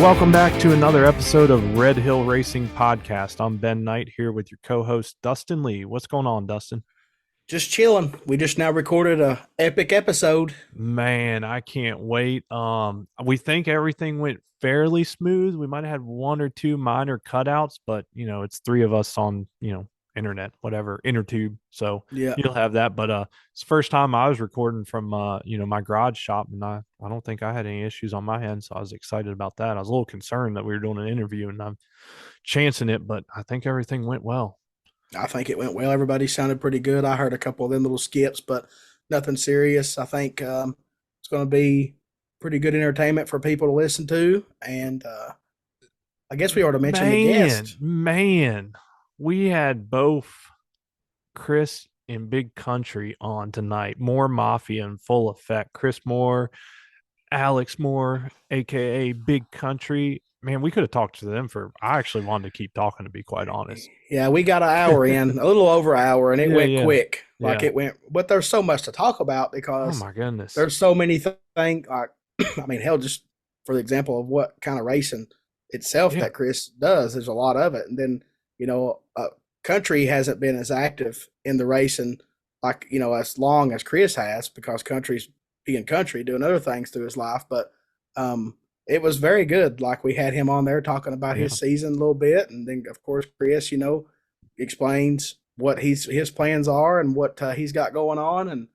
Welcome back to another episode of Red Hill Racing Podcast. I'm Ben Knight here with your co-host Dustin Lee. What's going on, Dustin? Just chilling. We just now recorded a epic episode. Man, I can't wait. We think everything went fairly smooth. We might have had one or two minor cutouts, but it's three of us on, internet, whatever, intertube. So Yeah. you'll have that. But it's the first time I was recording from my garage shop, and I don't think I had any issues on my end. So I was excited about that. I was a little concerned that we were doing an interview and I'm chancing it, but I think everything went well. I think it went well. Everybody sounded pretty good. I heard a couple of them little skips, but nothing serious. I think it's going to be pretty good entertainment for people to listen to. And I guess we ought to mention the guest. Man, we had both Chris and Big Country on tonight. More Mafia in full effect. Chris Moore, Alex Moore, aka Big Country. Man, we could have talked to them for. I actually wanted to keep talking, to be quite honest. Yeah, we got an hour in, a little over an hour, and it went quick. Like yeah. it went, but there's so much to talk about Oh because my goodness, there's so many things. Like, I mean, hell, just for the example of what kind of racing itself that Chris does, there's a lot of it. And then, Country hasn't been as active in the racing, like, as long as Chris has, because Country's being Country, doing other things through his life. But it was very good. Like, we had him on there talking about his season a little bit. And then, of course, Chris, explains what his plans are and what he's got going on. And,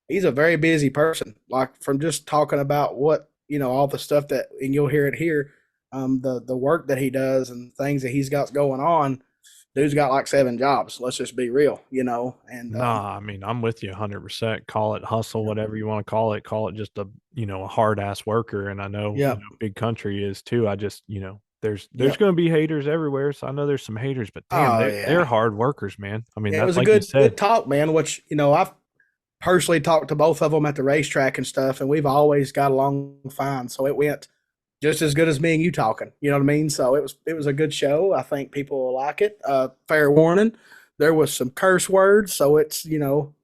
he's a very busy person, like from just talking about what, all the stuff that, and you'll hear it here, the work that he does and things that he's got going on. Dude's got like 7 jobs. Let's just be real, and I mean, I'm with you 100%. Call it hustle, whatever you want to call it. Call it just a hard ass worker. And I know, Big Country is too. I just, there's going to be haters everywhere. So I know there's some haters, but damn, they're hard workers, man. I mean, it was like a good talk, man, which, I've personally talked to both of them at the racetrack and stuff, and we've always got along fine. So it went just as good as me and you talking. You know what I mean? So it was a good show. I think people will like it. Fair warning, there was some curse words, so it's if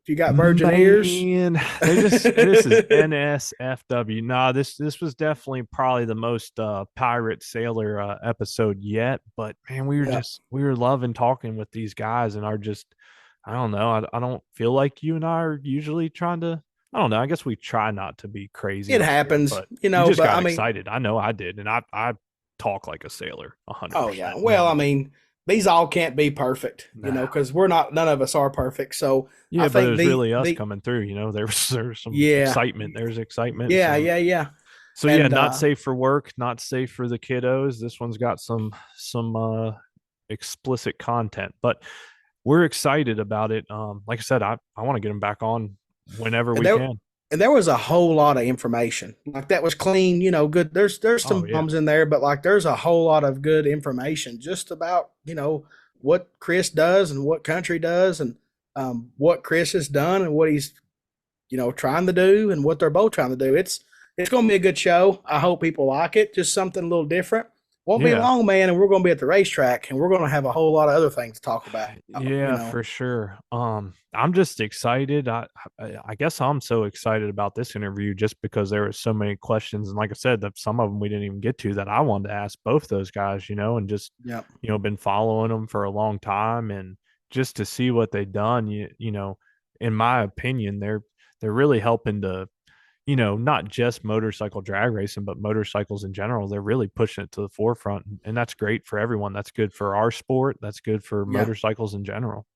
you got virgin ears. This is NSFW. Nah, this was definitely probably the most pirate sailor episode yet. But man, we were loving talking with these guys, and I don't know. I don't feel like you and I are usually trying to. I don't know. I guess we try not to be crazy. It happens, but you just but got excited. I know I did, and I talk like a sailor 100%. Oh yeah. Well, I mean, these all can't be perfect, because none of us are perfect. So I think it was really us coming through. There's some excitement. There's excitement. Yeah. So not safe for work, not safe for the kiddos. This one's got some explicit content, but we're excited about it. Like I said, I want to get them back on whenever we can. And there was a whole lot of information. Like, that was clean, good. There's some bombs in there, but like there's a whole lot of good information just about, what Chris does and what Country does, and what Chris has done and what he's, trying to do and what they're both trying to do. It's going to be a good show. I hope people like it. Just something a little different. Won't be long, man, and we're going to be at the racetrack, and we're going to have a whole lot of other things to talk about. For sure. I'm just excited. I guess I'm so excited about this interview just because there were so many questions, and like I said, that some of them we didn't even get to that I wanted to ask both those guys. And just been following them for a long time, and just to see what they've done. In my opinion, they're really helping to. Not just motorcycle drag racing, but motorcycles in general. They're really pushing it to the forefront, and that's great for everyone. That's good for our sport. That's good for motorcycles in general.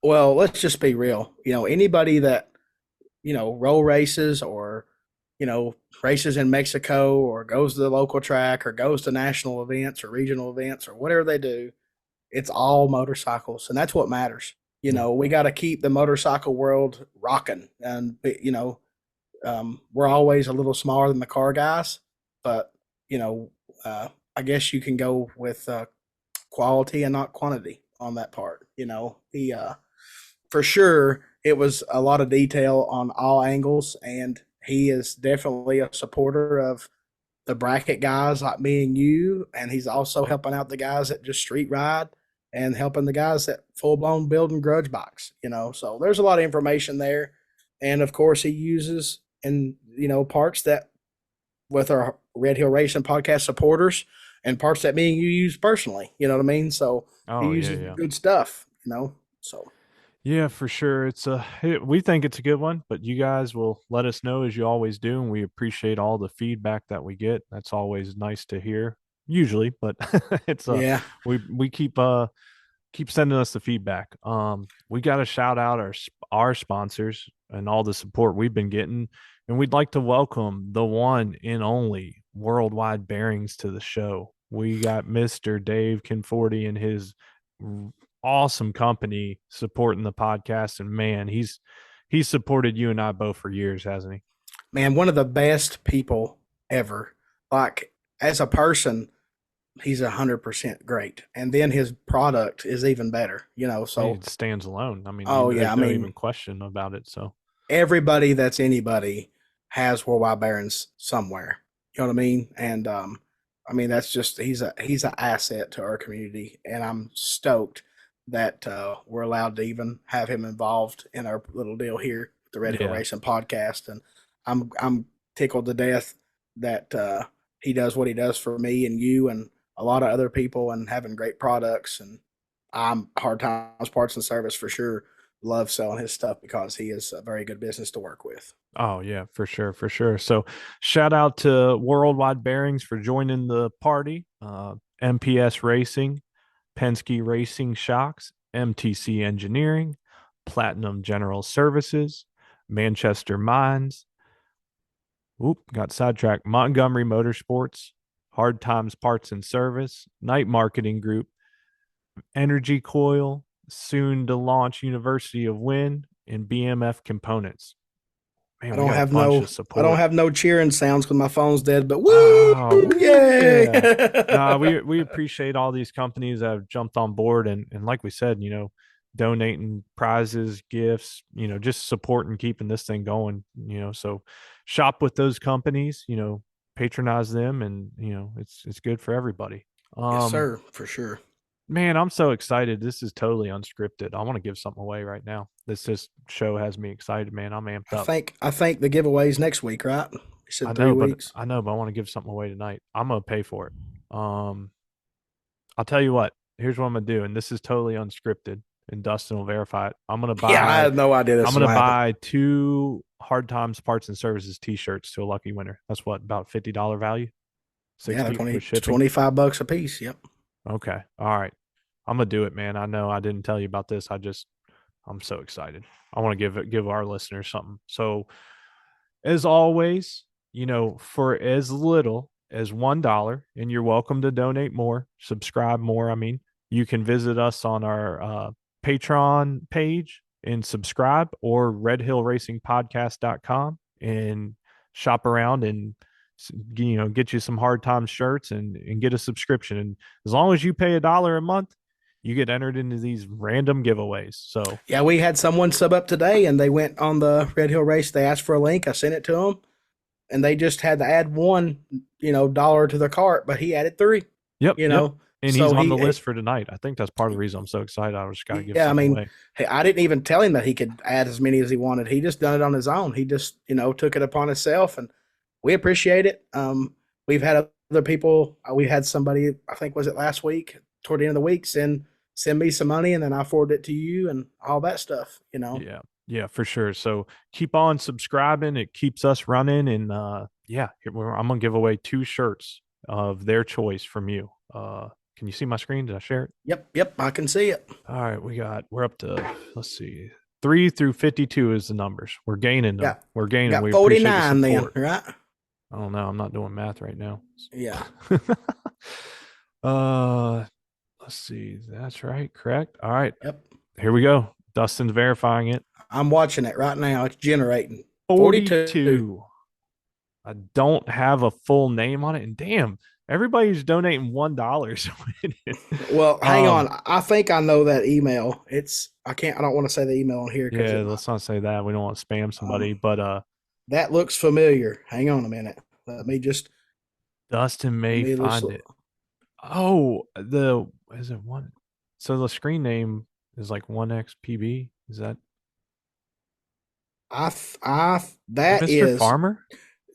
Well, let's just be real. Anybody that, roll races or, races in Mexico or goes to the local track or goes to national events or regional events or whatever they do, it's all motorcycles. And that's what matters. We got to keep the motorcycle world rocking. And, we're always a little smaller than the car guys, but I guess you can go with quality and not quantity on that part. For sure, it was a lot of detail on all angles, and he is definitely a supporter of the bracket guys like me and you, and he's also helping out the guys that just street ride and helping the guys that full blown building grudge bikes. So there's a lot of information there, and of course he uses and parts that with our Red Hill Racing podcast supporters and parts that me and you use personally. You know what I mean? So he Oh yeah, uses yeah. good stuff. You know, so Yeah, for sure. We think it's a good one, but you guys will let us know as you always do, and we appreciate all the feedback that we get. That's always nice to hear. Usually, but it's yeah, we keep sending us the feedback. We got to shout out our sponsors and all the support we've been getting, and we'd like to welcome the one and only Worldwide Bearings to the show. We got Mr. Dave Conforti and his awesome company supporting the podcast, and man, he's supported you and I both for years, hasn't he? man, one of the best people ever. Like as a person, he's 100% great, and then his product is even better. You know, He so stands alone. I mean, oh yeah, there's I no mean even question about it. So everybody that's anybody has worldwide barons somewhere. You know what I mean? And I mean that's just he's an asset to our community, and I'm stoked that we're allowed to even have him involved in our little deal here, the Red Hill yeah. Racing podcast. And I'm tickled to death that he does what he does for me and you and a lot of other people, and having great products. And I'm Hard Times Parts and Service for sure love selling his stuff because he is a very good business to work with. Oh yeah, for sure, for sure. So shout out to Worldwide Bearings for joining the party. MPS Racing, Penske Racing Shocks, MTC Engineering, Platinum General Services, Manchester Mines. Oop, got sidetracked. Montgomery Motorsports, Hard Times Parts and Service, Night Marketing Group, Energy Coil, soon to launch University of Wind, and BMF Components. Man, we got a bunch of I don't support. have no cheering sounds because my phone's dead. But Oh, woo, woo, yay! yeah. No, we appreciate all these companies that have jumped on board and like we said, donating prizes, gifts, just supporting keeping this thing going, So shop with those companies, patronize them and it's good for everybody. Yes, Um sir, for sure. man, I'm so excited. This is totally unscripted. I want to give something away right now. This show has me excited, man. I'm amped up. I think the giveaway's next week, right? You said 3 weeks. I know, but I want to give something away tonight. I'm gonna pay for it. Um, I'll tell you what. Here's what I'm gonna do, and this is totally unscripted, and Dustin will verify it. Yeah, I had no idea I'm this was gonna gonna happen. buy two Hard Times Parts and Services T-shirts to a lucky winner. That's what about $50 value, Yeah, 60 with shipping. 25 bucks a piece. Yep. Okay, all right. I'm gonna do it, man. I know I didn't tell you about this. I'm so excited. I want to give our listeners something. So as always, for as little as $1, and you're welcome to donate more, subscribe more. I mean, you can visit us on our Patreon page and subscribe, or redhillracingpodcast.com and shop around and get you some hard time shirts and get a subscription. And as long as you pay $1 a month, you get entered into these random giveaways. So Yeah, we had someone sub up today, and they went on the Red Hill race. They asked for a link. I sent it to them, and they just had to add one, dollar to the cart, but he added three. yep, You yep. know, And he's so on the list for tonight. I think that's part of the reason I'm so excited. I just got to give yeah, I something mean, away. hey, I didn't even tell him that he could add as many as he wanted. He just done it on his own. He just, took it upon himself, and we appreciate it. We've had other people. We had somebody, I think, was it last week, toward the end of the week, send me some money, and then I forward it to you and all that stuff. Yeah. Yeah, for sure. So keep on subscribing. It keeps us running. And yeah, I'm going to give away two shirts of their choice from you. Can you see my screen? Did I share it? Yep, yep, I can see it. All right. We're up to, let's see, 3 through 52 is the numbers. We're gaining them. Got We're gaining. got We appreciate the 49 then, support. right? I don't know. I'm not doing math right now. Yeah. uh, let's see. That's right. Correct. All right. Yep. Here we go. Dustin's verifying it. I'm watching it right now. It's generating. 42. 42. I don't have a full name on it. And damn, everybody's donating $1. Well, hang um, on. I think I know that email. I don't want to say the email on here because yeah, it might. let's not say that. We don't want to spam somebody, Um, but that looks familiar. Hang on a minute. Dustin Let may me just, find it. Oh, the is it one? So the screen name is like 1XPB. Is that that Mr. is, Farmer?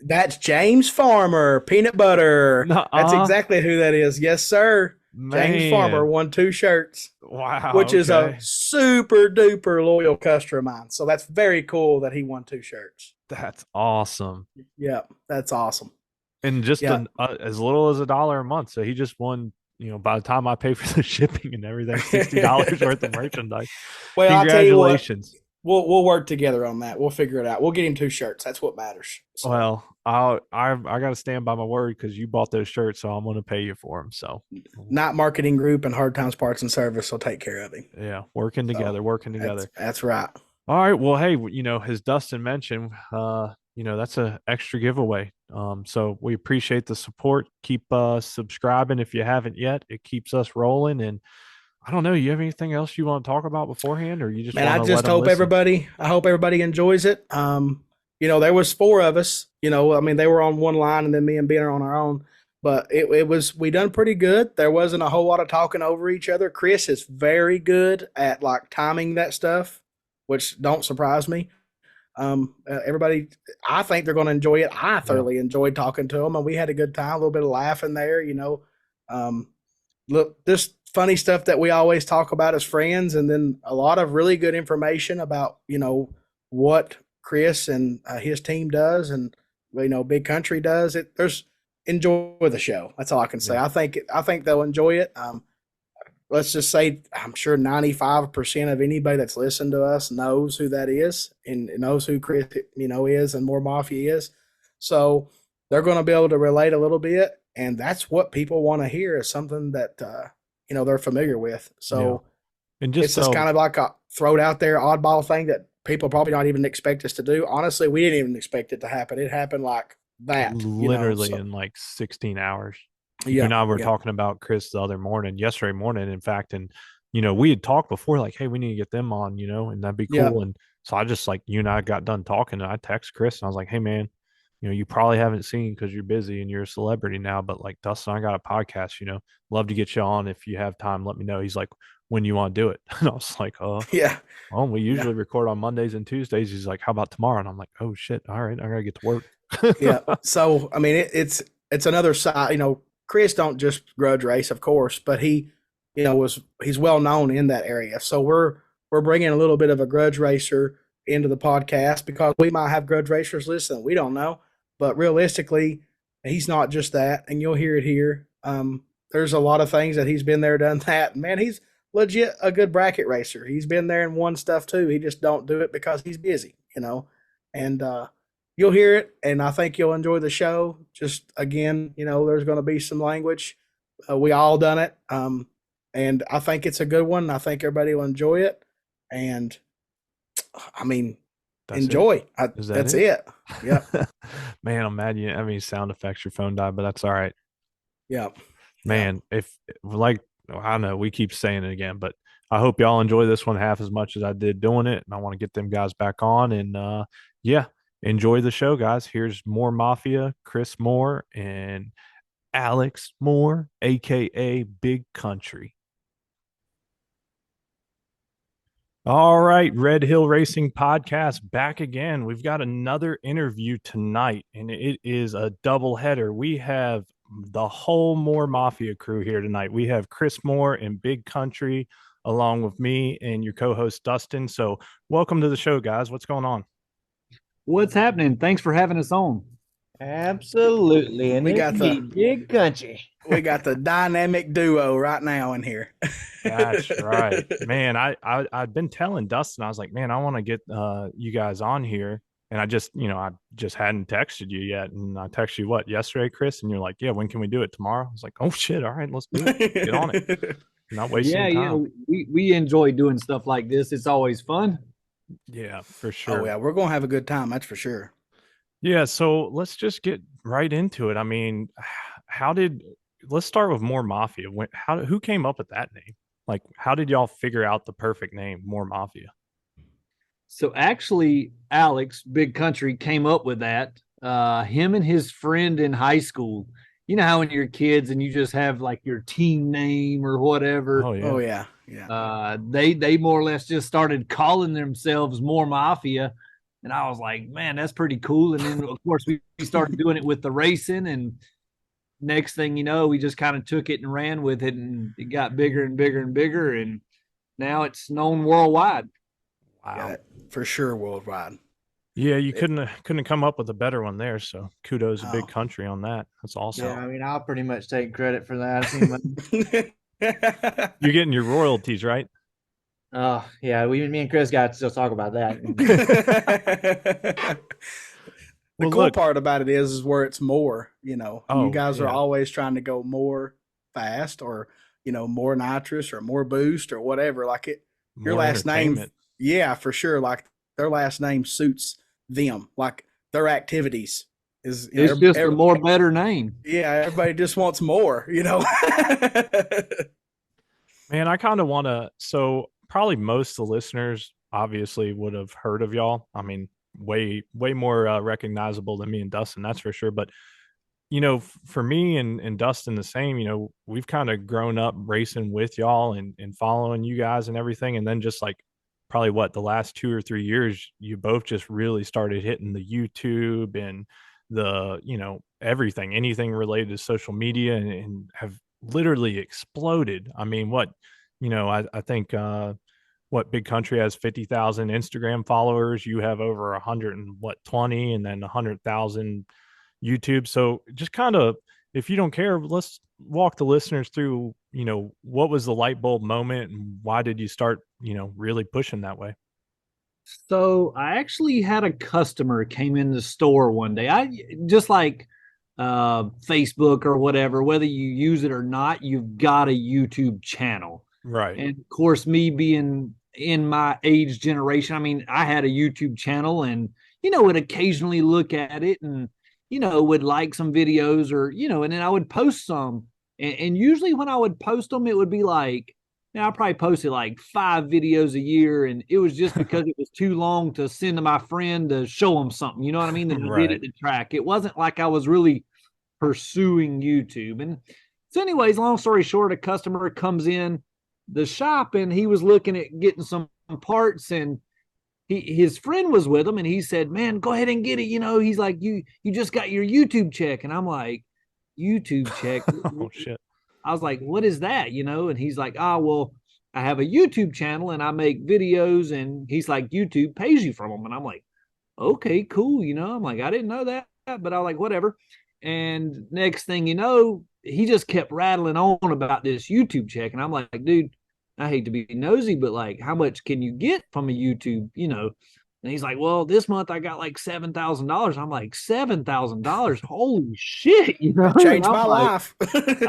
That's James Farmer, peanut butter. That's Nuh-uh. exactly who that is. Yes, sir. James Farmer Man. won 2 shirts, Wow. which is a Okay. super duper loyal customer of mine. So that's very cool that he won 2 shirts. That's awesome. Yeah, that's awesome. And just Yeah. as little as $1 a month. So he just won, by the time I pay for the shipping and everything, $60 worth of merchandise. Well, I'll tell you what, Congratulations. we'll work together on that. We'll figure it out. We'll get him 2 shirts. That's what matters. So Well, I got to stand by my word because you bought those shirts, so I'm going to pay you for them. So, Night Marketing Group and Hard Times Parts and Service will take care of him. yeah, working So together, working that's together. that's right. All right. Well, hey, as Dustin mentioned, that's an extra giveaway. So we appreciate the support. Keep subscribing if you haven't yet. It keeps us rolling. And I don't know, you have anything else you want to talk about beforehand, or you just Man, want I to let just them hope listen? everybody. I hope everybody enjoys it. There was 4 of us. I mean, they were on one line, and then me and Ben are on our own. But it was we done pretty good. There wasn't a whole lot of talking over each other. Chris is very good at like timing that stuff, which don't surprise me. Everybody, I think they're going to enjoy it. I Yeah. thoroughly enjoyed talking to them, and we had a good time. A little bit of laughing there. Um, look, this funny stuff that we always talk about as friends, and then a lot of really good information about what Chris and his team does, and Big Country does. There's enjoy the show. That's all I can say. Yeah. I think they'll enjoy it. Let's just say I'm sure 95% of anybody that's listened to us knows who that is and knows who Chris is and More Mafia is. So they're going to be able to relate a little bit, and that's what people want to hear is something that they're familiar with. Yeah. So And it's just just kind of like a throw it out there oddball thing that people probably not even expect us to do. Honestly, we didn't even expect it to happen. It happened like that. literally So in like 16 hours. You yeah, and I were yeah, talking about Chris the other morning, yesterday morning, in fact. And, we had talked before, like, hey, we need to get them on, and that'd be yeah, cool. And so I just like, you and I got done talking and I text Chris and I was like, hey, man, you probably haven't seen because you're busy and you're a celebrity now, but like Dustin, I got a podcast, love to get you on. If you have time, let me know. He's like, when you want to do it. And I was like, yeah, well, we yeah. usually record on Mondays and Tuesdays. He's like, how about tomorrow? And I'm like, oh shit. All right. I gotta get to work. Yeah. So I mean, it's another side. Chris don't just grudge race, of course, but he's well known in that area. So we're bringing a little bit of a grudge racer into the podcast because we might have grudge racers listening. We don't know, but realistically, he's not just that, and you'll hear it here. There's a lot of things that he's been there, done that. Man, he's legit a good bracket racer. He's been there and won stuff too. He just don't do it because he's busy. And you'll hear it, and I think you'll enjoy the show. Just again, there's going to be some language. We all done it, and I think it's a good one. I think everybody will enjoy it, and I mean, That's it. enjoy. Is that That's it? it. Yep. Man, I'm mad you didn't have any sound effects. Your phone died, but that's all right. Yep. Yeah. Man, if like I know we keep saying it again, but I hope y'all enjoy this one half as much as I did doing it. And I want to get them guys back on. And yeah, enjoy the show, guys. Here's more Mafia, Chris Moore and Alex Moore, aka Big Country. All right, Red Hill Racing Podcast back again. We've got another interview tonight, and it is a double header. We have the whole Moore Mafia crew here tonight. We have Chris Moore and Big Country, along with me and your co-host Dustin. So, welcome to the show, guys. What's going on? What's happening? Thanks for having us on. Absolutely. And We it's got the me, Big Country. we got the dynamic duo right now in here. That's right, man. I've been telling Dustin, I was like, man, I want to get you guys on here, and I just hadn't texted you yet, and I texted you what yesterday, Chris, and you're like, yeah, when can we do it tomorrow? I was like, oh shit, all right, let's do it. Get on it. Not wasting Yeah, time. we enjoy doing stuff like this. It's always fun. Yeah, for Oh sure. yeah, we're gonna have a good time. That's for sure. Yeah, so let's just get right into it. I mean, how did let's start with More Mafia. Who came up with that name? Like, how did y'all figure out the perfect name, More Mafia? So actually, Alex, Big Country, came up with that. Him and his friend in high school. You know how when you're kids and you just have like your team name or whatever. Oh yeah. Oh yeah. They more or less just started calling themselves More Mafia, And I was like, man, that's pretty cool. And then of course we started doing it with the racing, and next thing you know, we just kind of took it and ran with it, and it got bigger and bigger and bigger, and now it's known worldwide. Wow. Yeah, for sure, worldwide. Yeah, you couldn't come up with a better one there. So kudos to Big Oh. Country on that. That's awesome. Yeah, I mean, I'll pretty much take credit for that. I seem like, You're getting your royalties, right? oh yeah, me and Chris got to still talk about that. The Well, cool look. part about it is where it's more, you Oh, guys are yeah. always trying to go more fast or, more nitrous or more boost or whatever. Like your More last name, entertainment. yeah, for sure. Like their last name suits them, like their activities is, It's just a more better name. yeah, everybody just wants more, Man, I kind of want to. So probably most of the listeners obviously would have heard of y'all. I mean, way more recognizable than me and Dustin, that's for sure. But for me and Dustin, the same. We've kind of grown up racing with y'all and following you guys and everything, and then just like probably the last 2 or 3 years, you both just really started hitting the YouTube and the everything, anything related to social media, and have literally exploded. I mean, I think what Big Country has 50,000 Instagram followers. You have over 120, and then 100,000 YouTube. So just kind of, if you don't care, let's walk the listeners through, what was the light bulb moment and why did you start, really pushing that way? So I actually had a customer came in the store one day. I just like Facebook or whatever, whether you use it or not, you've got a YouTube channel. Right. And of course, me being in my age generation, I mean, I had a YouTube channel and, would occasionally look at it and, would like some videos or, and then I would post some. And usually when I would post them, it would be like, I probably posted like 5 videos a year. And it was just because it was too long to send to my friend to show him something. You know what I mean? That I did Right. it to track. It wasn't like I was really pursuing YouTube. And so, anyways, long story short, a customer comes in the shop and he was looking at getting some parts, and his friend was with him, and he said, man, go ahead and get it. He's like, you just got your YouTube check. And I'm like, YouTube check? Oh shit. I was like, what is that? And he's like, well, I have a YouTube channel and I make videos. And he's like, YouTube pays you from them. And I'm like, okay, cool. I'm like, I didn't know that, but I was like, whatever. And next thing you know, he just kept rattling on about this YouTube check. And I'm like, dude, I hate to be nosy, but like, how much can you get from a YouTube, And he's like, well, this month I got like $7,000. I'm like, $7,000? Holy shit, It changed my like, life.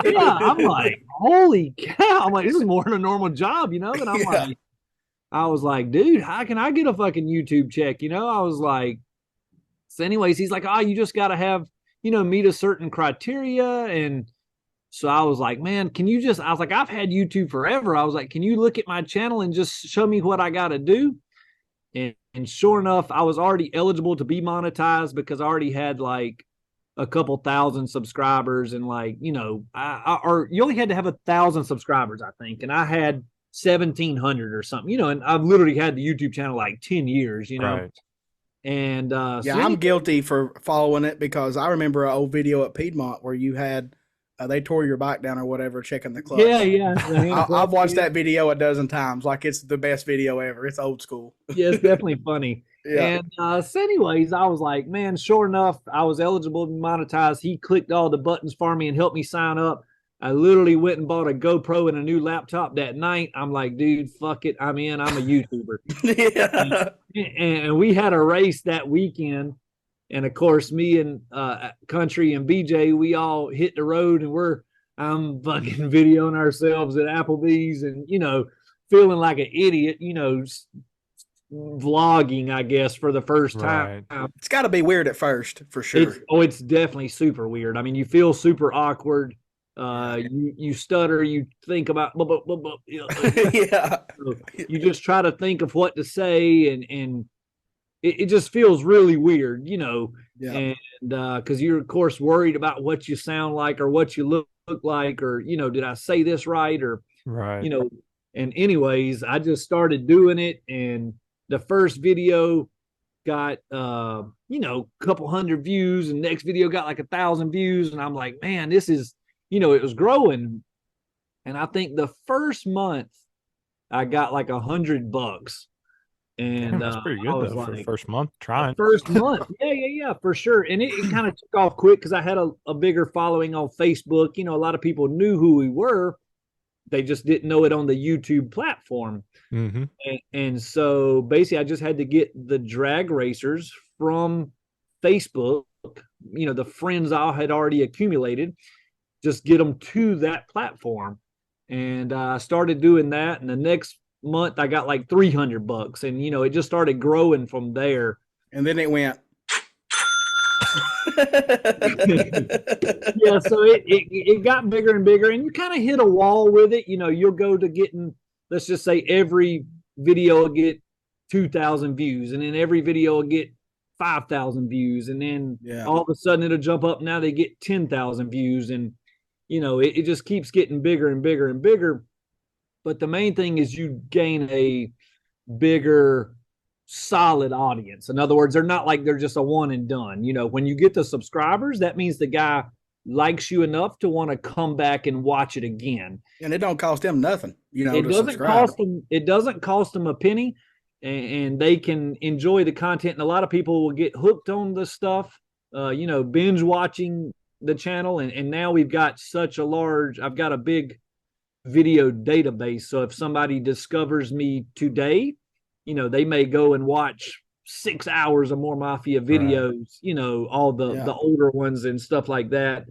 yeah, I'm like, holy cow. I'm like, this is more than a normal job, And I'm like, I was like, dude, how can I get a fucking YouTube check? I was like, so anyways, he's like, you just got to have, meet a certain criteria. And so I was like, man, I was like, I've had YouTube forever. I was like, can you look at my channel and just show me what I got to do? And sure enough, I was already eligible to be monetized because I already had like a couple thousand subscribers, and like, or you only had to have 1,000 subscribers, I think. And I had 1,700 or something, and I've literally had the YouTube channel like 10 years, Right. And yeah, so I'm guilty for following it because I remember an old video at Piedmont where you had they tore your bike down or whatever, checking the clutch. Yeah. I've watched that video a dozen times. Like it's the best video ever. It's old school. Yeah, it's definitely funny. Yeah. And so anyways, I was like, man, sure enough, I was eligible to be monetized. He clicked all the buttons for me and helped me sign up. I literally went and bought a GoPro and a new laptop that night. I'm like, dude, fuck it. I'm in. I'm a YouTuber. Yeah. And we had a race that weekend. And of course, me and Country and BJ, we all hit the road, and I'm fucking videoing ourselves at Applebee's and, feeling like an idiot, vlogging, I guess, for the first time. Right. It's got to be weird at first, for sure. It's definitely super weird. I mean, you feel super awkward. You stutter, you think about, Yeah. you just try to think of what to say, and it just feels really weird, Yeah. and because you're of course worried about what you sound like or what you look like, or did I say this right, or Right. And anyways, I just started doing it, and the first video got a couple hundred views, and next video got like 1,000 views, and I'm like, man, this is, it was growing. And I think the first month I got like $100. And Damn, that's pretty I good was though for the like, first month the trying. first month, yeah, for sure. And it kind of took off quick because I had a bigger following on Facebook. A lot of people knew who we were, they just didn't know it on the YouTube platform. Mm-hmm. And so basically, I just had to get the drag racers from Facebook, the friends I had already accumulated, just get them to that platform. And I started doing that. And the next month, I got like $300. And, it just started growing from there. And then it went. Yeah, so it got bigger and bigger, and you kind of hit a wall with it. You'll go to getting, let's just say, every video will get 2,000 views, and then every video will get 5,000 views, and then all of a sudden it'll jump up. Now they get 10,000 views, and it just keeps getting bigger and bigger and bigger. But the main thing is you gain a bigger, solid audience. In other words, they're not like they're just a one and done. When you get the subscribers, that means the guy likes you enough to want to come back and watch it again. And it don't cost them nothing. It doesn't cost them. It doesn't cost them a penny, and they can enjoy the content. And a lot of people will get hooked on the stuff. Binge watching the channel, and now we've got I've got a big video database. So if somebody discovers me today, they may go and watch 6 hours of more Mafia videos, right. All the older ones and stuff like that.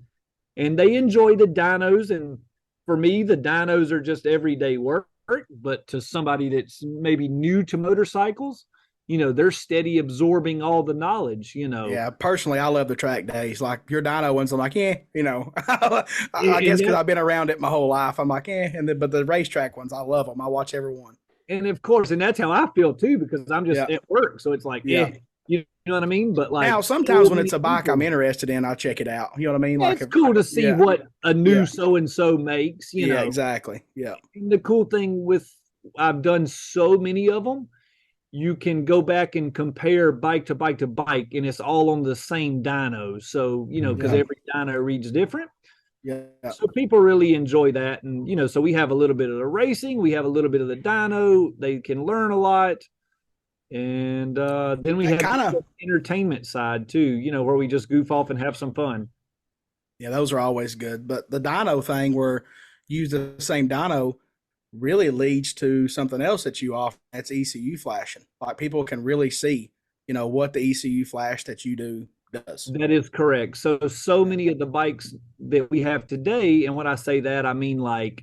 And they enjoy the dynos. And for me, the dynos are just everyday work. But to somebody that's maybe new to motorcycles, they're steady absorbing all the knowledge, Yeah, personally, I love the track days. Like your dyno ones, I'm like, I guess because I've been around it my whole life. I'm like, but the racetrack ones, I love them. I watch every one. And of course, and that's how I feel too, because I'm just at work. So it's like, you know what I mean? But like now, sometimes when it's a bike I'm interested in, I check it out. You know what I mean? Like it's cool to see what a new so-and-so makes, Yeah, exactly. Yeah. And the cool thing I've done so many of them, you can go back and compare bike to bike to bike, and it's all on the same dyno. So, because every dyno reads different. Yeah. So people really enjoy that. And, so we have a little bit of the racing, we have a little bit of the dyno, they can learn a lot. And then we have the entertainment side too, where we just goof off and have some fun. Yeah, those are always good. But the dyno thing where you use the same dyno really leads to something else that you offer. That's ECU flashing. Like people can really see, what the ECU flash that you do does. That is correct. So many of the bikes that we have today, and when I say that, I mean like,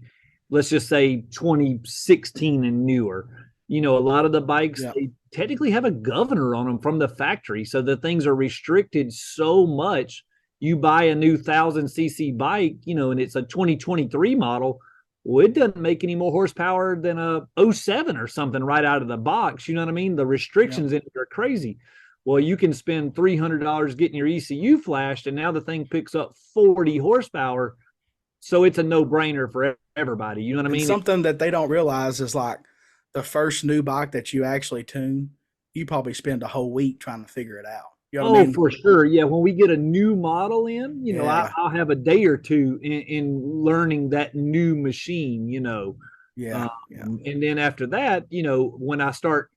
let's just say 2016 and newer. A lot of the bikes, they technically have a governor on them from the factory. So the things are restricted so much. You buy a new 1,000cc bike, and it's a 2023 model. Well, it doesn't make any more horsepower than a 07 or something right out of the box. You know what I mean? The restrictions in it are crazy. Well, you can spend $300 getting your ECU flashed, and now the thing picks up 40 horsepower. So it's a no-brainer for everybody. You know what I mean? Something that they don't realize is like the first new bike that you actually tune, you probably spend a whole week trying to figure it out. You know what I mean? For sure. Yeah. When we get a new model in, I'll have a day or two in learning that new machine, And then after that, when I start,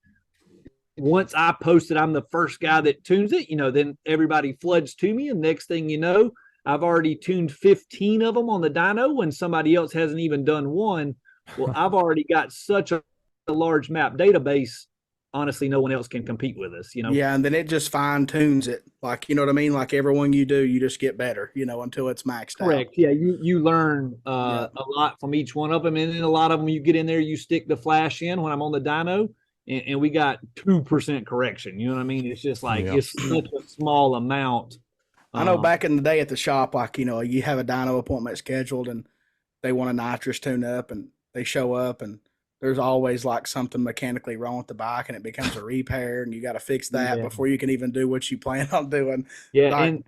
once I post it, I'm the first guy that tunes it, then everybody floods to me. And next thing you know, I've already tuned 15 of them on the dyno when somebody else hasn't even done one. Well, I've already got such a large map database. Honestly, no one else can compete with us, Yeah, and then it just fine tunes it. Like, you know what I mean? Like everyone you do, you just get better, until it's maxed out. Correct. Yeah, you learn a lot from each one of them. And then a lot of them, you get in there, you stick the flash in when I'm on the dyno, and we got 2% correction. You know what I mean? It's just like, it's such a small amount. I know back in the day at the shop, like, you have a dyno appointment scheduled and they want a nitrous tune up and they show up and there's always like something mechanically wrong with the bike and it becomes a repair and you got to fix that before you can even do what you plan on doing. Yeah. Like, and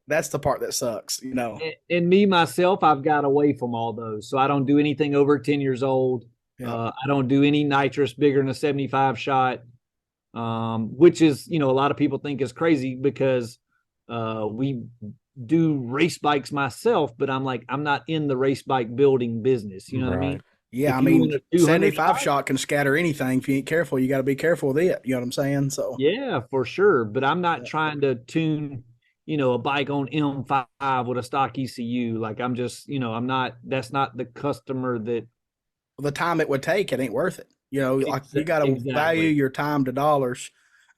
that's the part that sucks, And me, myself, I've got away from all those. So I don't do anything over 10 years old. I don't do any nitrous bigger than a 75 shot. which is, a lot of people think is crazy because we do race bikes myself, but I'm like, I'm not in the race bike building business. You know what I mean? Right. Yeah, I If you mean, want a 200 75 shot, shot can scatter anything. If you ain't careful, you got to be careful with it. You know what I'm saying? So, yeah, for sure. But I'm not yeah. trying to tune, a bike on M5 with a stock ECU. Like I'm just, I'm not, that's not the customer that The time it would take, it ain't worth it. Like you got to value exactly, your time to dollars.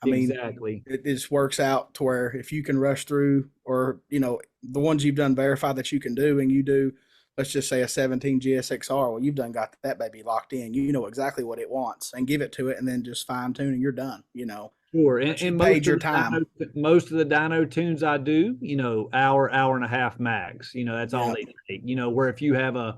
I mean, exactly. it just works out to where if you can rush through, or the ones you've done verify that you can do, and you do, let's just say a 17 GSXR. Well, you've done got that baby locked in. You know exactly what it wants, and give it to it, and then just fine tune, and you're done. Sure. But you And paid your time. most of the dyno tunes I do, hour and a half max. That's all Yeah. they take. Where if you have a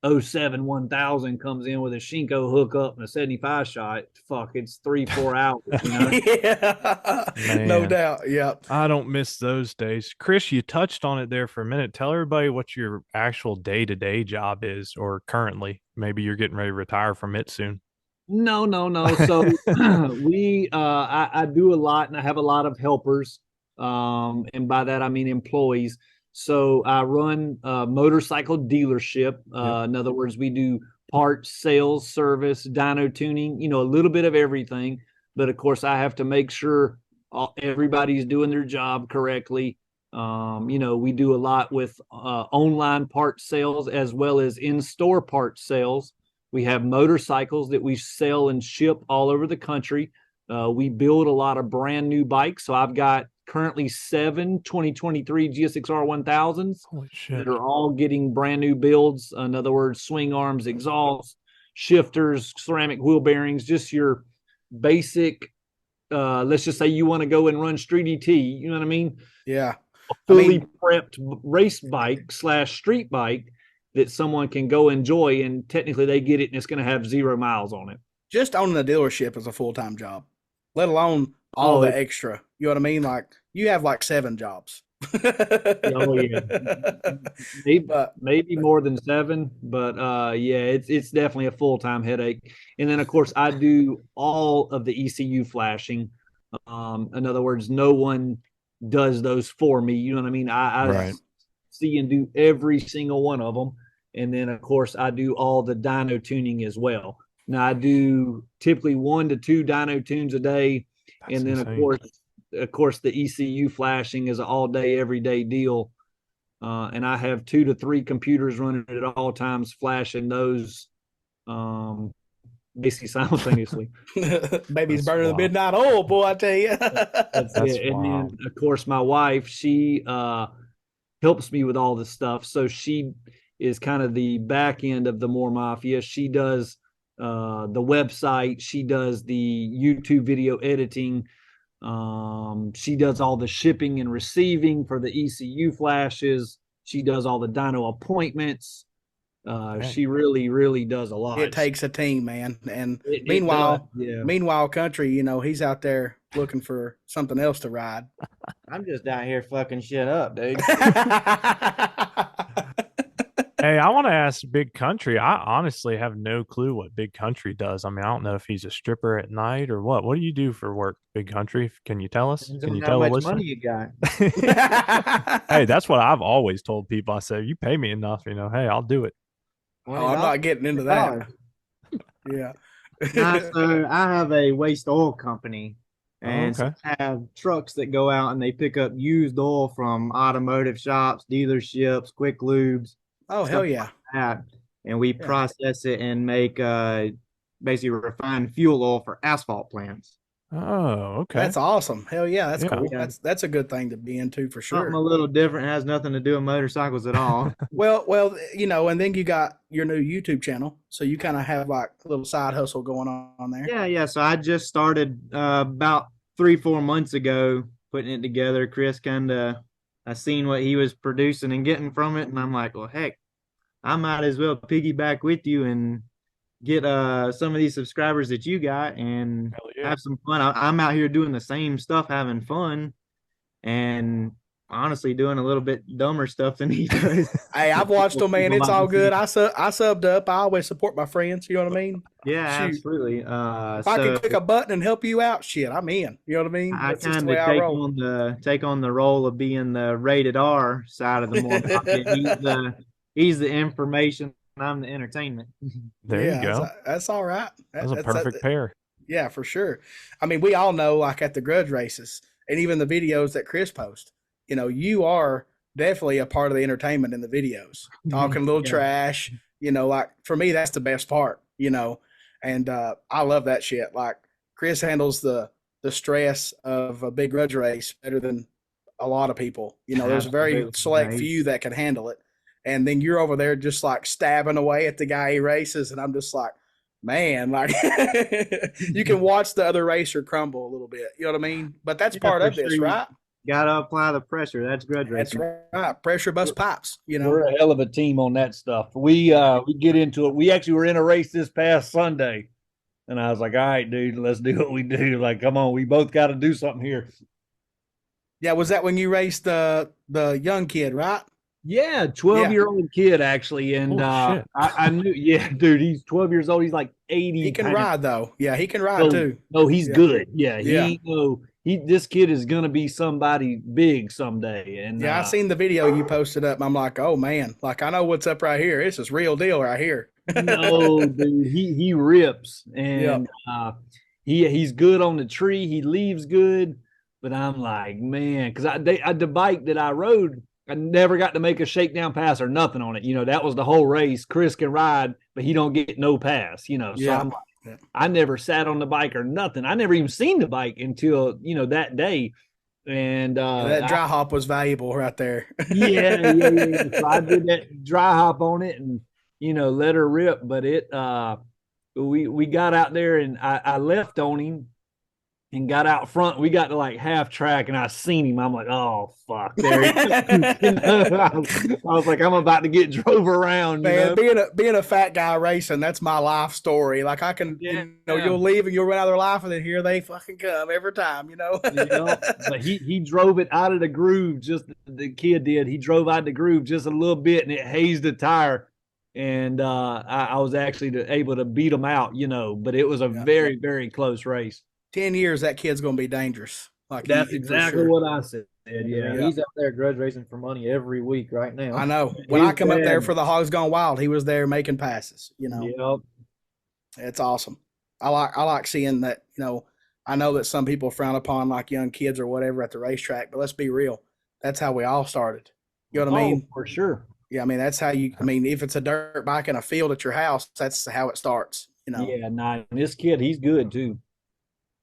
'07 1000 comes in with a Shinko hookup and a 75 shot, fuck, it's 3-4 hours. Yeah. No Man, doubt. Yep. I don't miss those days. Chris, you touched on it there for a minute. Tell everybody what your actual day-to-day job is, or currently. Maybe you're getting ready to retire from it soon. No, no, no. So I do a lot and I have a lot of helpers. And by that I mean employees. So I run a motorcycle dealership. Yep. In other words, we do parts, sales, service, dyno tuning, a little bit of everything. But of course, I have to make sure everybody's doing their job correctly. We do a lot with online part sales as well as in-store part sales. We have motorcycles that we sell and ship all over the country. We build a lot of brand new bikes. So I've got currently 7 2023 GSXR 1000s Holy shit. that are all getting brand new builds. In other words, swing arms, exhaust, shifters, ceramic wheel bearings, just your basic. Let's just say you want to go and run street ET. You know what I mean? Yeah. A I fully mean, prepped race bike / street bike that someone can go enjoy, and technically they get it and it's going to have 0 miles on it. just owning a dealership is a full time job, let alone all Oh, the extra. You know what I mean? Like you have like 7 jobs. oh yeah, maybe But maybe more than 7, but yeah, it's definitely a full-time headache. And then of course I do all of the ECU flashing. In other words, no one does those for me. You know what I mean? I yeah, Right. see and do every single one of them. And then of course I do all the dyno tuning as well. Now I do typically 1 to 2 dyno tunes a day, That's and then insane. of course the ECU flashing is an all day every day deal. And I have 2 to 3 computers running at all times, flashing those um, basically simultaneously. baby's That's burning the wild. midnight oil, boy. I tell you. That's That's it. And wild. then of course my wife, she helps me with all this stuff. So she is kind of the back end of the More Mafia. She does the website, she does the YouTube video editing. She does all the shipping and receiving for the ECU flashes. She does all the dyno appointments. Dang. She really, really does a It lot. takes a team, man. And It does, meanwhile, yeah. Country, he's out there looking for something else to ride. I'm just down here fucking shit up, dude. Hey, I want to ask Big Country. I honestly have no clue what Big Country does. I mean, I don't know if he's a stripper at night or what. What do you do for work, Big Country? Can you tell us? Depends Can on you how tell the much listener? money you got. Hey, that's what I've always told people. I say, you pay me enough, hey, I'll do it. Oh, I'm not getting into $20. that. Yeah. So I have a waste oil company, Oh, and so okay. I have trucks that go out and they pick up used oil from automotive shops, dealerships, quick lubes, Oh, hell stuff like yeah. that, and we Yeah. process it and make basically refined fuel oil for asphalt plants. Oh, okay. That's awesome. Hell yeah. That's Yeah. cool. Yeah. That's a good thing to be into for Something a sure. little different, has nothing to do with motorcycles at all. Well, and then you got your new YouTube channel. So you kind of have like a little side hustle going on there. Yeah. So I just started about 3-4 months ago putting it together. Chris kind of, I seen what he was producing and getting from it, and I'm like, well, heck, I might as well piggyback with you and get some of these subscribers that you got and Hell yeah. have some fun. I'm out here doing the same stuff, having fun, and honestly doing a little bit dumber stuff than he does. Hey, I've watched them, man. It's all good. I subbed up. I always support my friends. You know what I mean? Yeah, Shoot. absolutely. If I can So click a button and help you out, shit, I'm in. You know what I mean? I That's just the kind way of I roll. take on the role of being the rated R side of the more docket. He's the information. I'm the entertainment. There you Yeah, go. that's all right. That's a perfect pair. Yeah, for sure. I mean, we all know, like at the grudge races and even the videos that Chris posts, you are definitely a part of the entertainment in the videos, talking a little Yeah. trash. Like for me, that's the best part. And I love that shit. Like Chris handles the stress of a big grudge race better than a lot of people. There's a very Absolutely. select Yeah, few that can handle it. And then you're over there just like stabbing away at the guy he races, and I'm just like, man, like you can watch the other racer crumble a little bit. You know what I mean? But that's part for of this, sure. right? Gotta apply the pressure. That's grudge That's racing. right. Pressure bust pipes. We're a hell of a team on that stuff. We get into it. We actually were in a race this past Sunday, and I was like, "All right, dude, let's do what we do. Like, come on, we both got to do something here." Yeah, was that when you raced the young kid, right? Yeah, 12-year-old kid actually, and I knew. Yeah, dude, he's 12 years old. He's like 80. He can ride though. Yeah, he can ride No, too. no, he's Yeah. good. Yeah, Yeah. This kid is gonna be somebody big someday. And Yeah, I seen the video you posted up. And I'm like, oh man, like I know what's up right here. This is real deal right here. no, dude, he rips, and he's good on the tree. He leaves good, but I'm like, man, because the bike that I rode, I never got to make a shakedown pass or nothing on it. That was the whole race. Chris can ride, but he don't get no pass. So I'm like, I never sat on the bike or nothing. I never even seen the bike until that day. And that dry hop was valuable right there. Yeah. So I did that dry hop on it and let her rip. But we got out there and I left on him and got out front. We got to like half track and I seen him. I'm like, oh fuck. There he I was like, I'm about to get drove around. Man, being a fat guy racing, that's my life story. Like I can, you'll leave and you'll run out of their life, and then here they fucking come every time. But he drove it out of the groove. Just the kid did. He drove out of the groove just a little bit, and it hazed the tire. And I was actually able to beat him out. But it was a very, very close race. 10 years, that kid's going to be dangerous. Like that's exactly what I said. Yeah, he's out there grudge racing for money every week right now. I know. When I come up there for the Hogs Gone Wild, he was there making passes. Yep. It's awesome. I like seeing that. I know that some people frown upon like young kids or whatever at the racetrack, but let's be real. That's how we all started. You know what I mean? For sure. Yeah, I mean that's how you. I mean, if it's a dirt bike in a field at your house, that's how it starts. Yeah, nah. This kid, he's good too.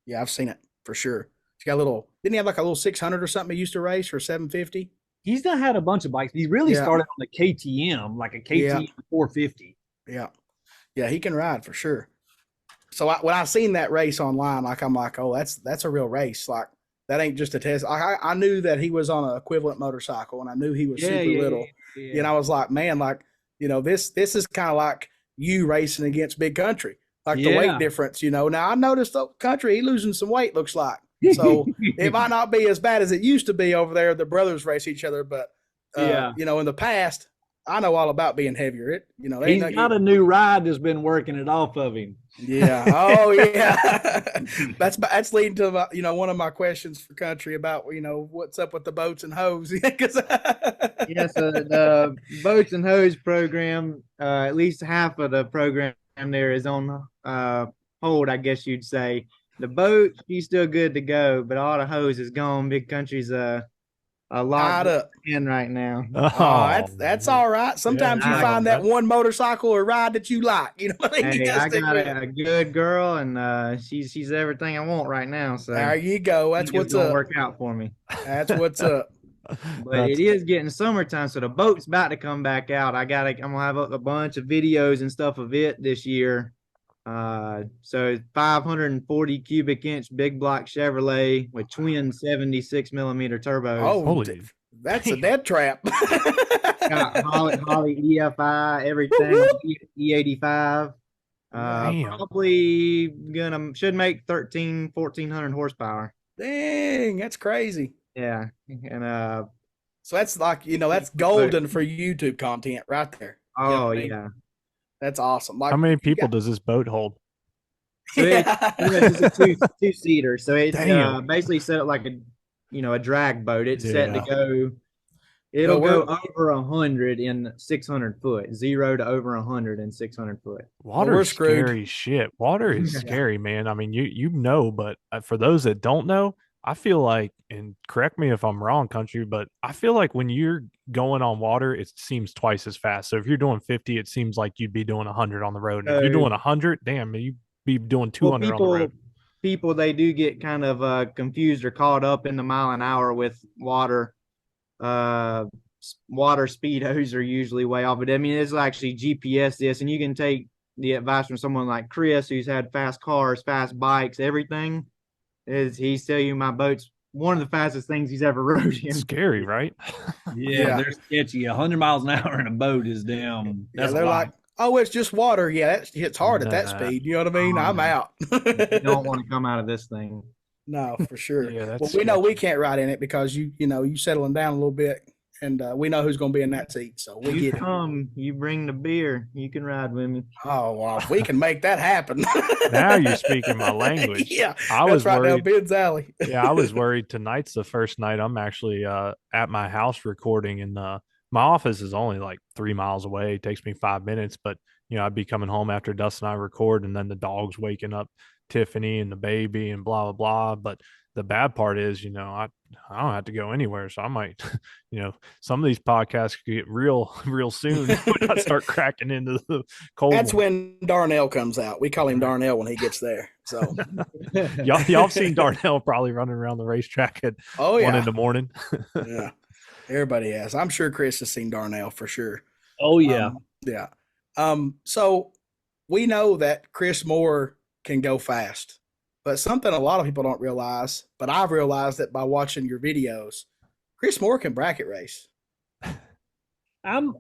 Yeah, I've seen it for sure. He's got a little. Didn't he have like a little 600 or something he used to race, or 750? He's done had a bunch of bikes. He really started on the KTM, like a KTM 450. Yeah, he can ride for sure. So when I seen that race online, like I'm like, oh, that's a real race. Like that ain't just a test. I knew that he was on an equivalent motorcycle, and I knew he was super little. Yeah. And I was like, man, like this is kind of like you racing against Big Country. Like the weight difference, Now I noticed the Country, he losing some weight, looks like. So it might not be as bad as it used to be over there. The brothers race each other, but in the past, I know all about being heavier. He's got a new ride that's been working it off of him. Yeah. Oh yeah. that's leading to one of my questions for Country about what's up with the boats and hose. So the boats and hose program, at least half of the program there is on hold, I guess you'd say. The boat, she's still good to go, but all the hose is gone. Big Country's a lot up in right now. That's all right. Sometimes you find that one motorcycle or ride that you like. What I mean? Hey, I got a good girl, and she's everything I want right now. So there you go. That's what's up. Work out for me. That's what's up. But it is getting summertime, so the boat's about to come back out. I'm gonna have a bunch of videos and stuff of it this year. So 540 cubic inch big block Chevrolet with twin 76 millimeter turbos. Oh, that's a dead trap. Got Holly EFI, everything, E85. Probably should make 1400 horsepower. Dang, that's crazy. Yeah, and So that's like, that's golden for YouTube content right there. You know Oh what I mean? yeah. That's awesome. How Like many you people does this boat hold? So it's pretty much just a two-seater. So it's Damn. basically set up like a drag boat. It's set to Yeah. go. Well, It'll go over 100 in 600 foot, 0 to over 100 in 600 foot. Water we're is screwed. scary shit. Water is Yeah. scary, man. I mean, you know, but for those that don't know, I feel like, and correct me if I'm wrong, country, but I feel like when you're going on water, it seems twice as fast. So if you're doing 50, it seems like you'd be doing 100 on the road. And if you're So, doing 100, damn, you'd be doing well, 200 on the road. people they do get kind of confused or caught up in the mile an hour with water. Uh, Water speedos are usually way off. But I mean, it's actually GPS this, and you can take the advice from someone like Chris, who's had fast cars, fast bikes, everything. Is he's tell you my boat's one of the fastest things he's ever rode in. Scary, right? Yeah, they're sketchy. 100 miles an hour in a boat is damn. Yeah, That's a they're lot. like, oh, it's just water. Yeah, it hits hard at that Nah. speed. You know what I mean? I'm out. You don't want to come out of this thing. No, for sure. Yeah, that's well, we know we sketchy. can't ride in it because you settling down a little bit, and we know who's going to be in that seat. So we You get it. come, you bring the beer, you can ride with me. Oh, well, if we can make that happen. Now you're speaking my language. Yeah, I was that's right down worried. Ben's alley. Yeah, I was worried. Tonight's the first night I'm actually at my house recording, and my office is only like 3 miles away. It takes me 5 minutes, but I'd be coming home after Dustin and I record, and then the dog's waking up Tiffany and the baby and blah blah blah. But the bad part is, I don't have to go anywhere, so I might, some of these podcasts could get real real soon when I start cracking into the cold. That's when Darnell comes out. We call him Darnell when he gets there. So y'all seen Darnell probably running around the racetrack at 1 in the morning. Yeah, everybody has. I'm sure Chris has seen Darnell for sure. Oh yeah. Yeah. So we know that Chris Moore can go fast, but something a lot of people don't realize, but I've realized that by watching your videos, Chris Moore can bracket race. I'm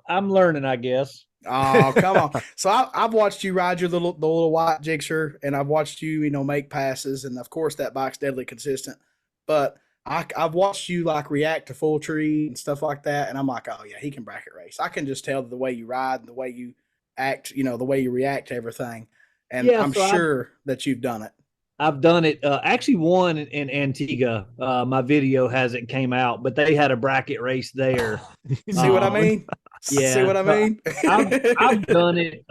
learning, I guess. Oh, come on. So I've watched you ride the little white Gixxer, and I've watched you, make passes. And of course that bike's deadly consistent, but I've watched you like react to full tree and stuff like that. And I'm like, oh yeah, he can bracket race. I can just tell the way you ride and the way you act, the way you react to everything. And Yeah, I'm so sure that you've done it. I've done it. Actually, one in Antigua. My video hasn't came out, but they had a bracket race there. See what I mean? Yeah. See what I mean? I've done it.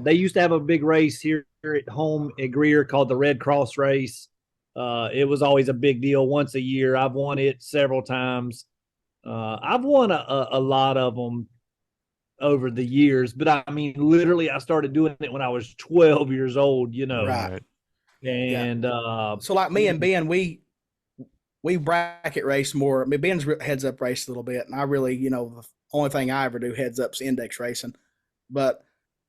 They used to have a big race here at home at Greer called the Red Cross Race. It was always a big deal once a year. I've won it several times. I've won a lot of them over the years, but I mean, literally, I started doing it when I was 12 years old. Right. And so like me and Ben, we bracket race more. I mean, Ben's heads up race a little bit, and I really, the only thing I ever do heads up's index racing, but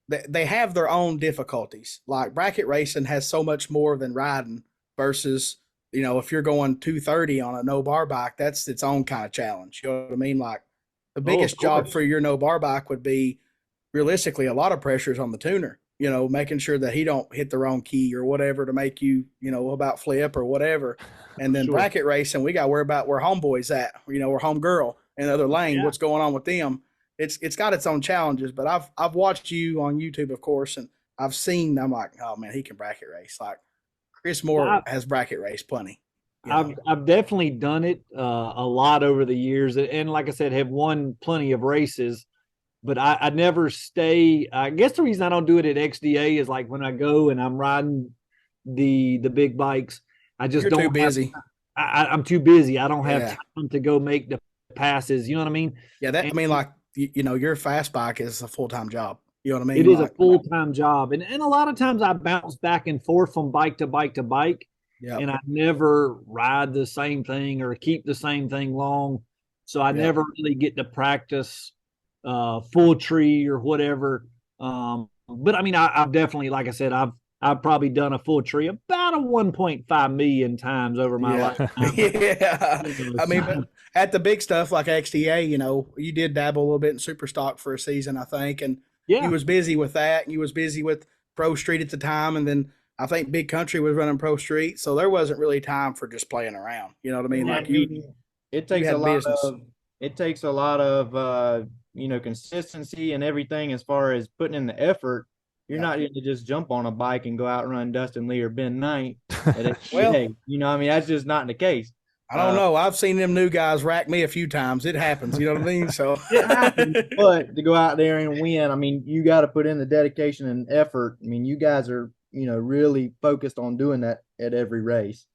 they have their own difficulties. Like bracket racing has so much more than riding versus, if you're going 230 on a no bar bike, that's its own kind of challenge. You know what I mean? Like the biggest job for your no bar bike would be realistically a lot of pressures on the tuner, making sure that he don't hit the wrong key or whatever to make you, about flip or whatever. And then bracket racing, we got to worry about where homeboy's at, where homegirl in the other lane, what's going on with them. It's got its own challenges, but I've watched you on YouTube, of course, and I've seen, I'm like, oh man, he can bracket race. Like Chris Moore has bracket race plenty. I've definitely done it a lot over the years, and like I said, have won plenty of races. But I never stay. I guess the reason I don't do it at XDA is like when I go and I'm riding the big bikes, I just don't. You're too busy. I'm too busy. I don't have time to go make the passes. You know what I mean? Yeah, I mean, like your fast bike is a full-time job. You know what I mean? It is a full-time job, and a lot of times I bounce back and forth from bike to bike to bike, and I never ride the same thing or keep the same thing long, so I never really get to practice full tree or whatever. But I mean, I've definitely, like I said, I've probably done a full tree about a 1.5 million times over my lifetime. Yeah, I mean, but at the big stuff like XDA, you did dabble a little bit in super stock for a season, I think, and you was busy with that, and you was busy with Pro Street at the time, and then I think Big Country was running Pro Street, so there wasn't really time for just playing around. You know what I mean? Yeah, like it takes a lot of it takes a lot of consistency and everything as far as putting in the effort. You're not going to just jump on a bike and go out and run Dustin Lee or Ben Knight at every Well, day. I mean, that's just not the case. I don't know. I've seen them new guys rack me a few times. It happens. You know what I mean? So it happens, but to go out there and win, I mean, you got to put in the dedication and effort. I mean, you guys are, really focused on doing that at every race,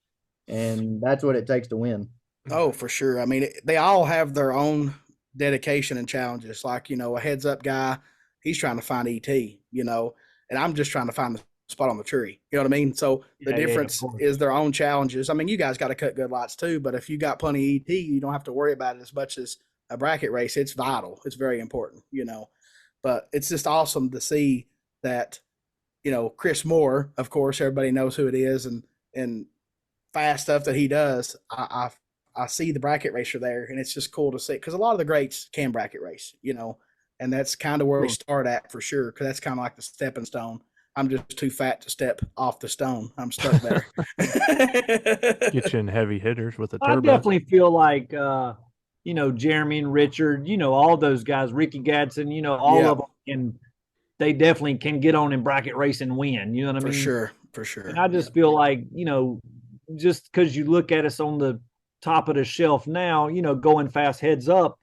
and that's what it takes to win. Oh, for sure. I mean, they all have their own dedication and challenges. Like, a heads up guy, he's trying to find ET, and I'm just trying to find the spot on the tree. You know what I mean? So the difference is their own challenges. I mean, you guys got to cut good lots too, but if you got plenty of ET, you don't have to worry about it as much as a bracket race. It's vital. It's very important, but it's just awesome to see that, Chris Moore, of course, everybody knows who it is, and fast stuff that he does. I see the bracket racer there, and it's just cool to see because a lot of the greats can bracket race, and that's kind of where we start at for sure. Because that's kind of like the stepping stone. I'm just too fat to step off the stone. I'm stuck there. Get you in heavy hitters with a turbo. I definitely feel like, Jeremy and Richard, all those guys, Ricky Gadsden, all of them, and they definitely can get on in bracket race and win. You know what I mean? For sure. And I just feel like, just because you look at us on the top of the shelf now, going fast heads up,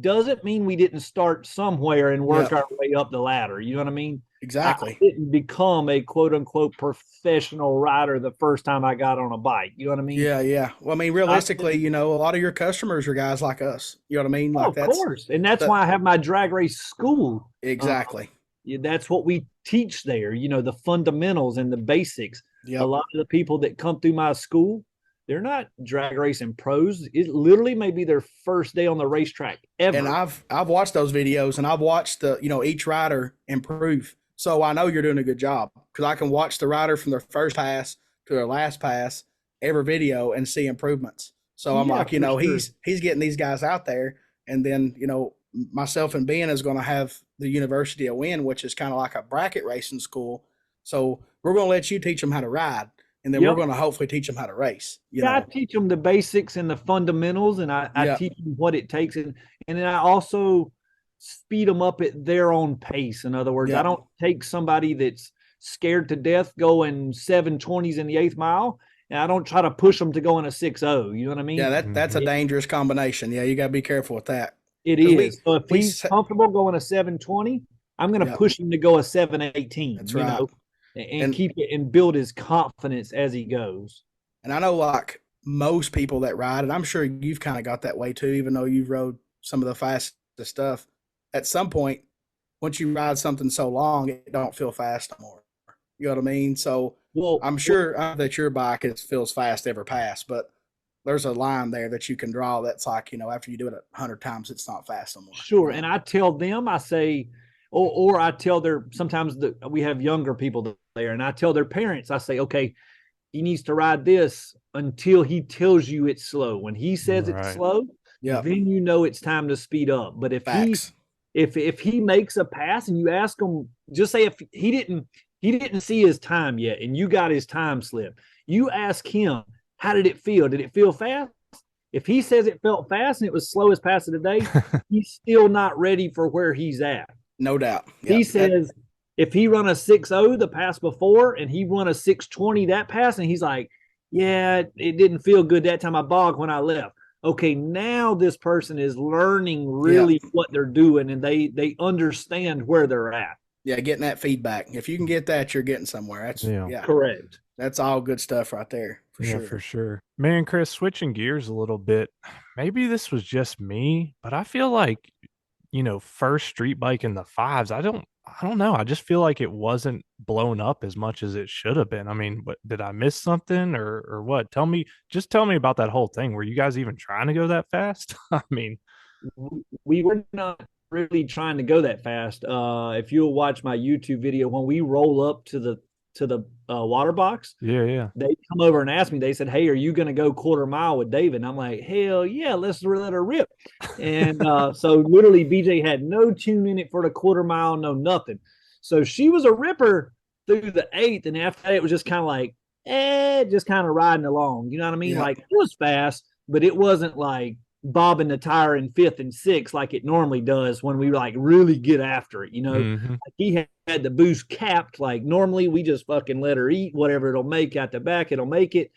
doesn't mean we didn't start somewhere and work our way up the ladder. You know what I mean? Exactly. I didn't become a quote unquote professional rider the first time I got on a bike. You know what I mean? Yeah. Well, I mean, realistically, a lot of your customers are guys like us. You know what I mean? Like of course. And that's why I have my drag race school. Exactly. That's what we teach there, the fundamentals and the basics. Yep. A lot of the people that come through my school, they're not drag racing pros. It literally may be their first day on the racetrack ever. And I've watched those videos, and I've watched each rider improve. So I know you're doing a good job because I can watch the rider from their first pass to their last pass, every video, and see improvements. So I'm like, sure. he's getting these guys out there, and then myself and Ben is going to have the University of Win, which is kind of like a bracket racing school. So we're going to let you teach them how to ride. And then we're going to hopefully teach them how to race. I teach them the basics and the fundamentals, and I teach them what it takes. And then I also speed them up at their own pace. In other words, I don't take somebody that's scared to death going 720s in the 8th mile, and I don't try to push them to go in a 6.0. You know what I mean? Yeah, that's a dangerous combination. Yeah, you got to be careful with that. It is. So if he's comfortable going a 720, I'm going to push him to go a 718. That's right. And keep it and build his confidence as he goes. And I know like most people that ride, and I'm sure you've kind of got that way too, even though you've rode some of the fastest stuff. At some point, once you ride something so long, it don't feel fast anymore. You know what I mean? So I'm sure that your bike feels fast every pass, but there's a line there that you can draw that's like, after you do it 100 times, it's not fast anymore. Sure. And I tell them, I say, or I tell sometimes we have younger people there, and I tell their parents, I say, okay, he needs to ride this until he tells you it's slow. When he says it's slow, then it's time to speed up. But if he makes a pass and you ask him, just say if he didn't see his time yet and you got his time slip, you ask him, how did it feel? Did it feel fast? If he says it felt fast and it was slowest pass of the day, he's still not ready for where he's at. No doubt. Yep. He says if he run a 6.0 the pass before and he run a 6.20 that pass, and he's like, yeah, it didn't feel good that time I bogged when I left. Okay, now this person is learning really what they're doing, and they understand where they're at. Yeah, getting that feedback. If you can get that, you're getting somewhere. That's correct. That's all good stuff right there. For sure. Man, Chris, switching gears a little bit, maybe this was just me, but I feel like first street bike in the 5s, I don't know. I just feel like it wasn't blown up as much as it should have been. I mean, did I miss something or what? Tell me about that whole thing. Were you guys even trying to go that fast? I mean, we were not really trying to go that fast. If you'll watch my YouTube video, when we roll up to the water box, they come over and ask me, they said, hey, are you going to go 1/4 mile with David? And I'm like, hell yeah, let's let her rip. And so literally BJ had no tune in it for the 1/4 mile, no nothing. So she was a ripper through the 8th, and after that it was just kind of like just kind of riding along, you know what I mean? Like, it was fast, but it wasn't like bobbing the tire in 5th and 6th like it normally does when we like really get after it. Mm-hmm. Like he had the boost capped. Like normally we just fucking let her eat whatever it'll make out the back, it'll make it.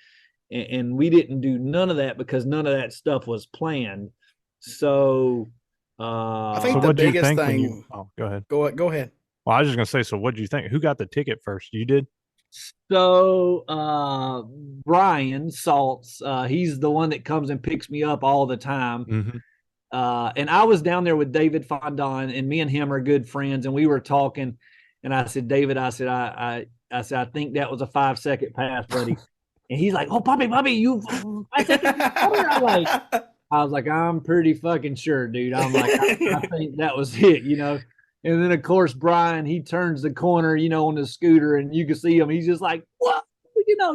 And we didn't do none of that because none of that stuff was planned. So I So think the what do you biggest think when thing. you? Oh, go ahead. Go ahead. Well, I was just gonna say. So what do you think? Who got the ticket first? You did. So Brian Salts, he's the one that comes and picks me up all the time. Mm-hmm. And I was down there with David Fondon, and me and him are good friends, and we were talking. And I said, David, I said, I think that was a 5-second pass, buddy. And he's like, "Oh, Bobby, you 5 seconds." I was like, I'm pretty fucking sure, dude. I'm like, I think that was it, And then of course Brian, he turns the corner, on the scooter, and you can see him. He's just like, what,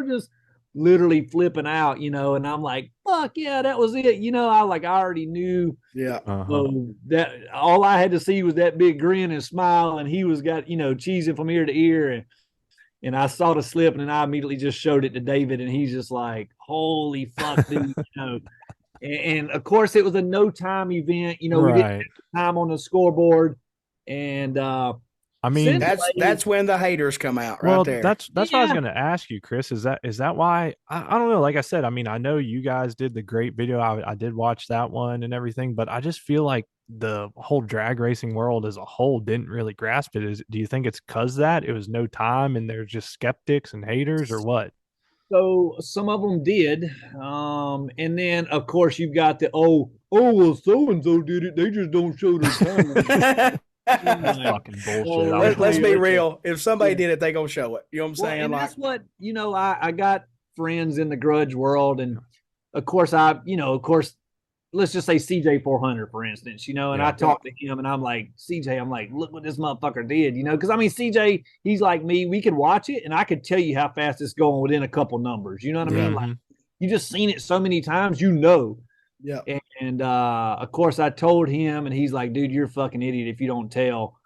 just literally flipping out, And I'm like, fuck yeah, that was it, I already knew. Yeah. That all I had to see was that big grin and smile, and he was got cheesing from ear to ear, and I saw the slip, and then I immediately just showed it to David, and he's just like, holy fuck, dude, And of course, it was a no time event. We didn't have time on the scoreboard, and I mean, that's when the haters come out right well, there. that's what I was going to ask you, Chris. Is that why? I don't know. Like I said, I mean, I know you guys did the great video. I did watch that one and everything, but I just feel like the whole drag racing world as a whole didn't really grasp it. Do you think it's because that it was no time and there's just skeptics and haters, or what? So some of them did, and then of course you've got the well, so and so did it. They just don't show their time. Fucking bullshit. Let's be real. If somebody did it, they gonna show it. You know what I'm saying? And that's what I got friends in the grudge world, and of course let's just say CJ 400 for instance, and I talked to him, and I'm like, CJ, I'm like, look what this motherfucker did, because I mean CJ, he's like me. We could watch it, and I could tell you how fast it's going within a couple numbers. You know what I mean? Like you just seen it so many times, Yeah. And of course I told him, and he's like, dude, you're a fucking idiot if you don't tell.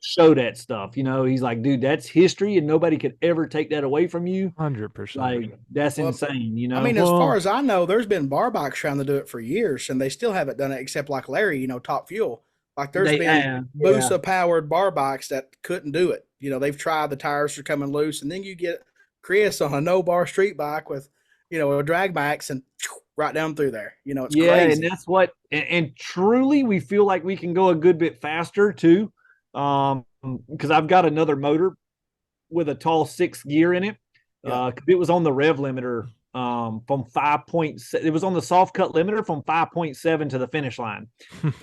Show that stuff. He's like, dude, that's history, and nobody could ever take that away from you. 100%. Like that's insane. I mean, as far as I know, there's been bar bikes trying to do it for years, and they still haven't done it, except like Larry, Top Fuel. Like there's been Busa powered bar bikes that couldn't do it. They've tried, the tires are coming loose, and then you get Chris on a no bar street bike with, a drag max and right down through there. It's crazy. And that's what, and truly we feel like we can go a good bit faster too. Because I've got another motor with a tall 6 gear in it. It was on the rev limiter from 5.7. It was on the soft cut limiter from 5.7 to the finish line.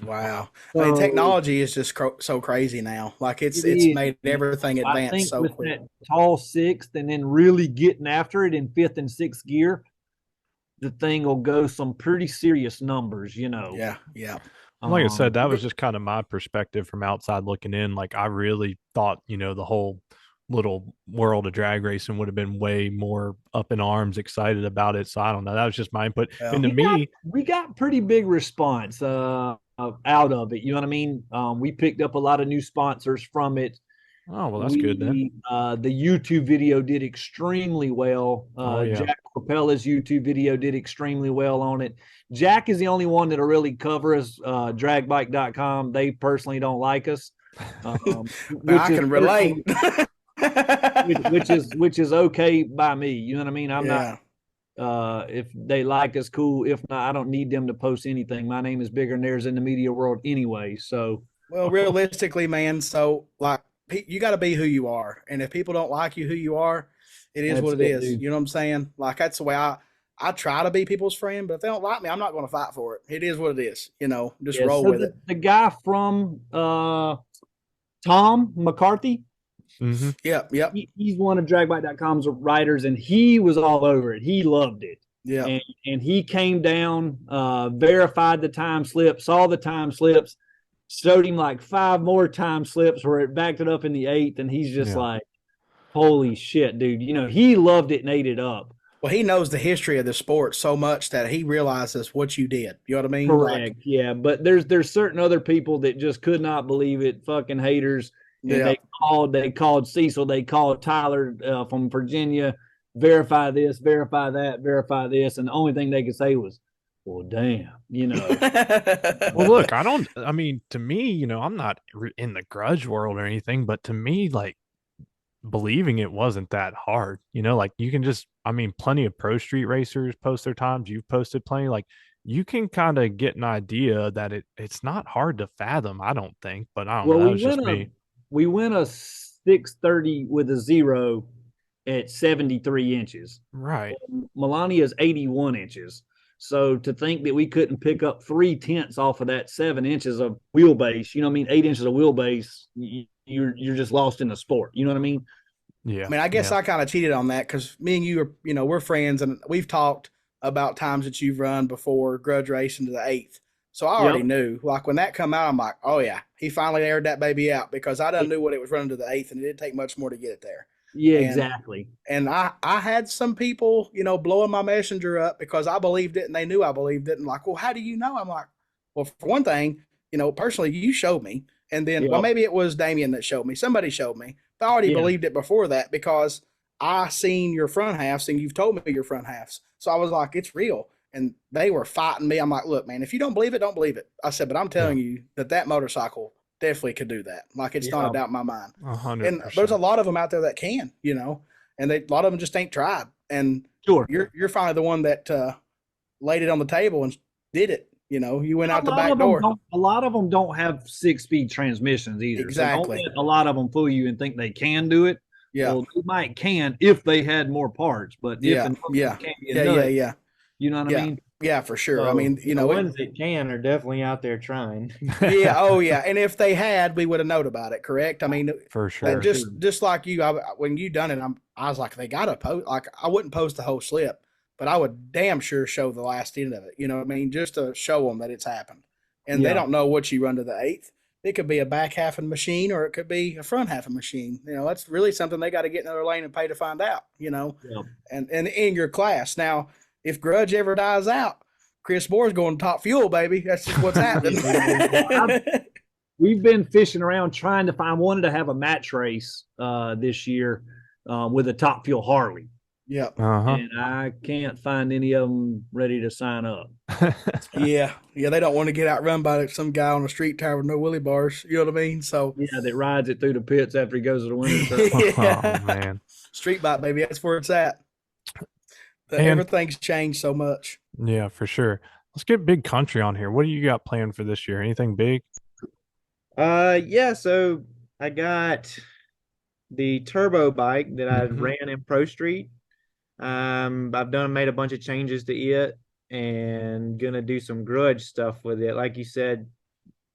Wow. I mean, technology is just so crazy now. Like it's made everything advance so quick. That tall 6th and then really getting after it in 5th and 6th gear, the thing will go some pretty serious numbers, Yeah. Like I said, that was just kind of my perspective from outside looking in. Like I really thought, the whole little world of drag racing would have been way more up in arms, excited about it. So I don't know. That was just my input. Yeah. And to we got pretty big response out of it. You know what I mean? We picked up a lot of new sponsors from it. Oh, well, that's good then. The YouTube video did extremely well. Jack Corpella's YouTube video did extremely well on it. Jack is the only one that'll really cover us. Dragbike.com. They personally don't like us. I can relate. which is okay by me. You know what I mean? I'm not. If they like us, cool. If not, I don't need them to post anything. My name is bigger than theirs in the media world anyway. So, well, realistically, man. So, like, you got to be who you are, and if people don't like you who you are, it is what it is. Dude. You know what I'm saying? Like that's the way I try to be people's friend, but if they don't like me, I'm not going to fight for it. It is what it is. Just roll with it. The guy from Tom McCarthy. Mm-hmm. Yep. He's one of Dragbike.com's writers, and he was all over it. He loved it. Yeah. And he came down, verified the time slip, saw the time slips, showed him like 5 more time slips where it backed it up in the 8th, and he's just like, holy shit, dude. He loved it and ate it up. Well, he knows the history of the sport so much that he realizes what you did. You know what I mean? Correct. Yeah, but there's certain other people that just could not believe it. Fucking haters. And they called Cecil. They called Tyler from Virginia. Verify this. Verify that. Verify this. And the only thing they could say was, well, damn, you know. Well, look, I mean, to me, I'm not in the grudge world or anything, but to me, like, believing it wasn't that hard. Like you can just, I mean, plenty of pro street racers post their times. You've posted plenty. Like you can kind of get an idea that it's not hard to fathom, I don't think, but I don't know. Well, That was just me. we went a 630 with a zero at 73 inches. Right. Melania's 81 inches. So to think that we couldn't pick up 3/10 off of that 7 inches of wheelbase, you know what I mean? 8 inches of wheelbase, you're just lost in the sport. You know what I mean? Yeah. I mean, I guess yeah. I kind of cheated on that because me and you are, we're friends and we've talked about times that you've run before grudge racing to the eighth. So I already Yep. knew. Like when that come out, I'm like, oh yeah, he finally aired that baby out because I done knew what it was running to the eighth, and it didn't take much more to get it there. Yeah, And exactly. I had some people, blowing my messenger up because I believed it and they knew I believed it. And like, well, how do you know? I'm like, well, for one thing, personally, you showed me. And then, well, Yep. maybe it was Damien that showed me. Somebody showed me. But I already Yeah. believed it before that because I seen your front halves and you've told me your front halves. So I was like, it's real. And they were fighting me. I'm like, look, man, if you don't believe it, don't believe it. I said, but I'm telling you that motorcycle definitely could do that. Like it's not a doubt in my mind. 100%. And there's a lot of them out there that can, and a lot of them just ain't tried. And Sure. you're finally the one that laid it on the table and did it. You went A out the lot back of them door. a lot of them don't have 6-speed transmissions either. Exactly. So don't let a lot of them fool you and think they can do it. Yeah. Well, they might can if they had more parts, but if Yeah. and Yeah. can be a Yeah. nut, Yeah. Yeah. you know what I Yeah. mean? Yeah, for sure. I So, mean, the ones that can are definitely out there trying. yeah. Oh, yeah. And if they had, we would have known about it. Correct. I mean, For that sure. just like you, when you done it, I was like, they gotta post. Like, I wouldn't post the whole slip, but I would damn sure show the last end of it. You know what I mean? Just to show them that it's happened. And they Yeah. don't know what you run to the eighth. It could be a back half of the machine, or it could be a front half of the machine. That's really something they got to get in their lane and pay to find out. Yeah. And in your class now, if grudge ever dies out, Chris Moore's going top fuel, baby. That's just what's happening. We've been fishing around trying to find one to have a match race this year with a Top Fuel Harley. Yep. And I can't find any of them ready to sign up. Yeah. They don't want to get outrun by some guy on a street tire with no willy bars. You know what I mean? So Yeah, that rides it through the pits after he goes to the winter circle. Oh man. Street bike, baby. That's where it's at. But And- everything's changed so much. Yeah, for sure. Let's get Big Country on here. What do you got planned for this year? Anything big? Yeah, so I got the turbo bike that I Mhm. ran in Pro Street. I've made a bunch of changes to it and gonna do some grudge stuff with it. Like you said,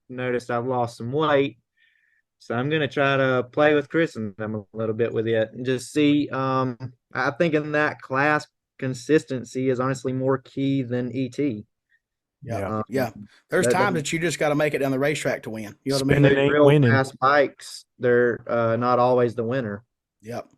noticed I've lost some weight. So I'm gonna try to play with Chris and them a little bit with it and just see. I think in that class, consistency is honestly more key than ET. Yeah. Yeah. There's that- times that you just got to make it down the racetrack to win. You know what I mean? Spinning ain't real winning. fast bikes, they're not always the winner. Yep.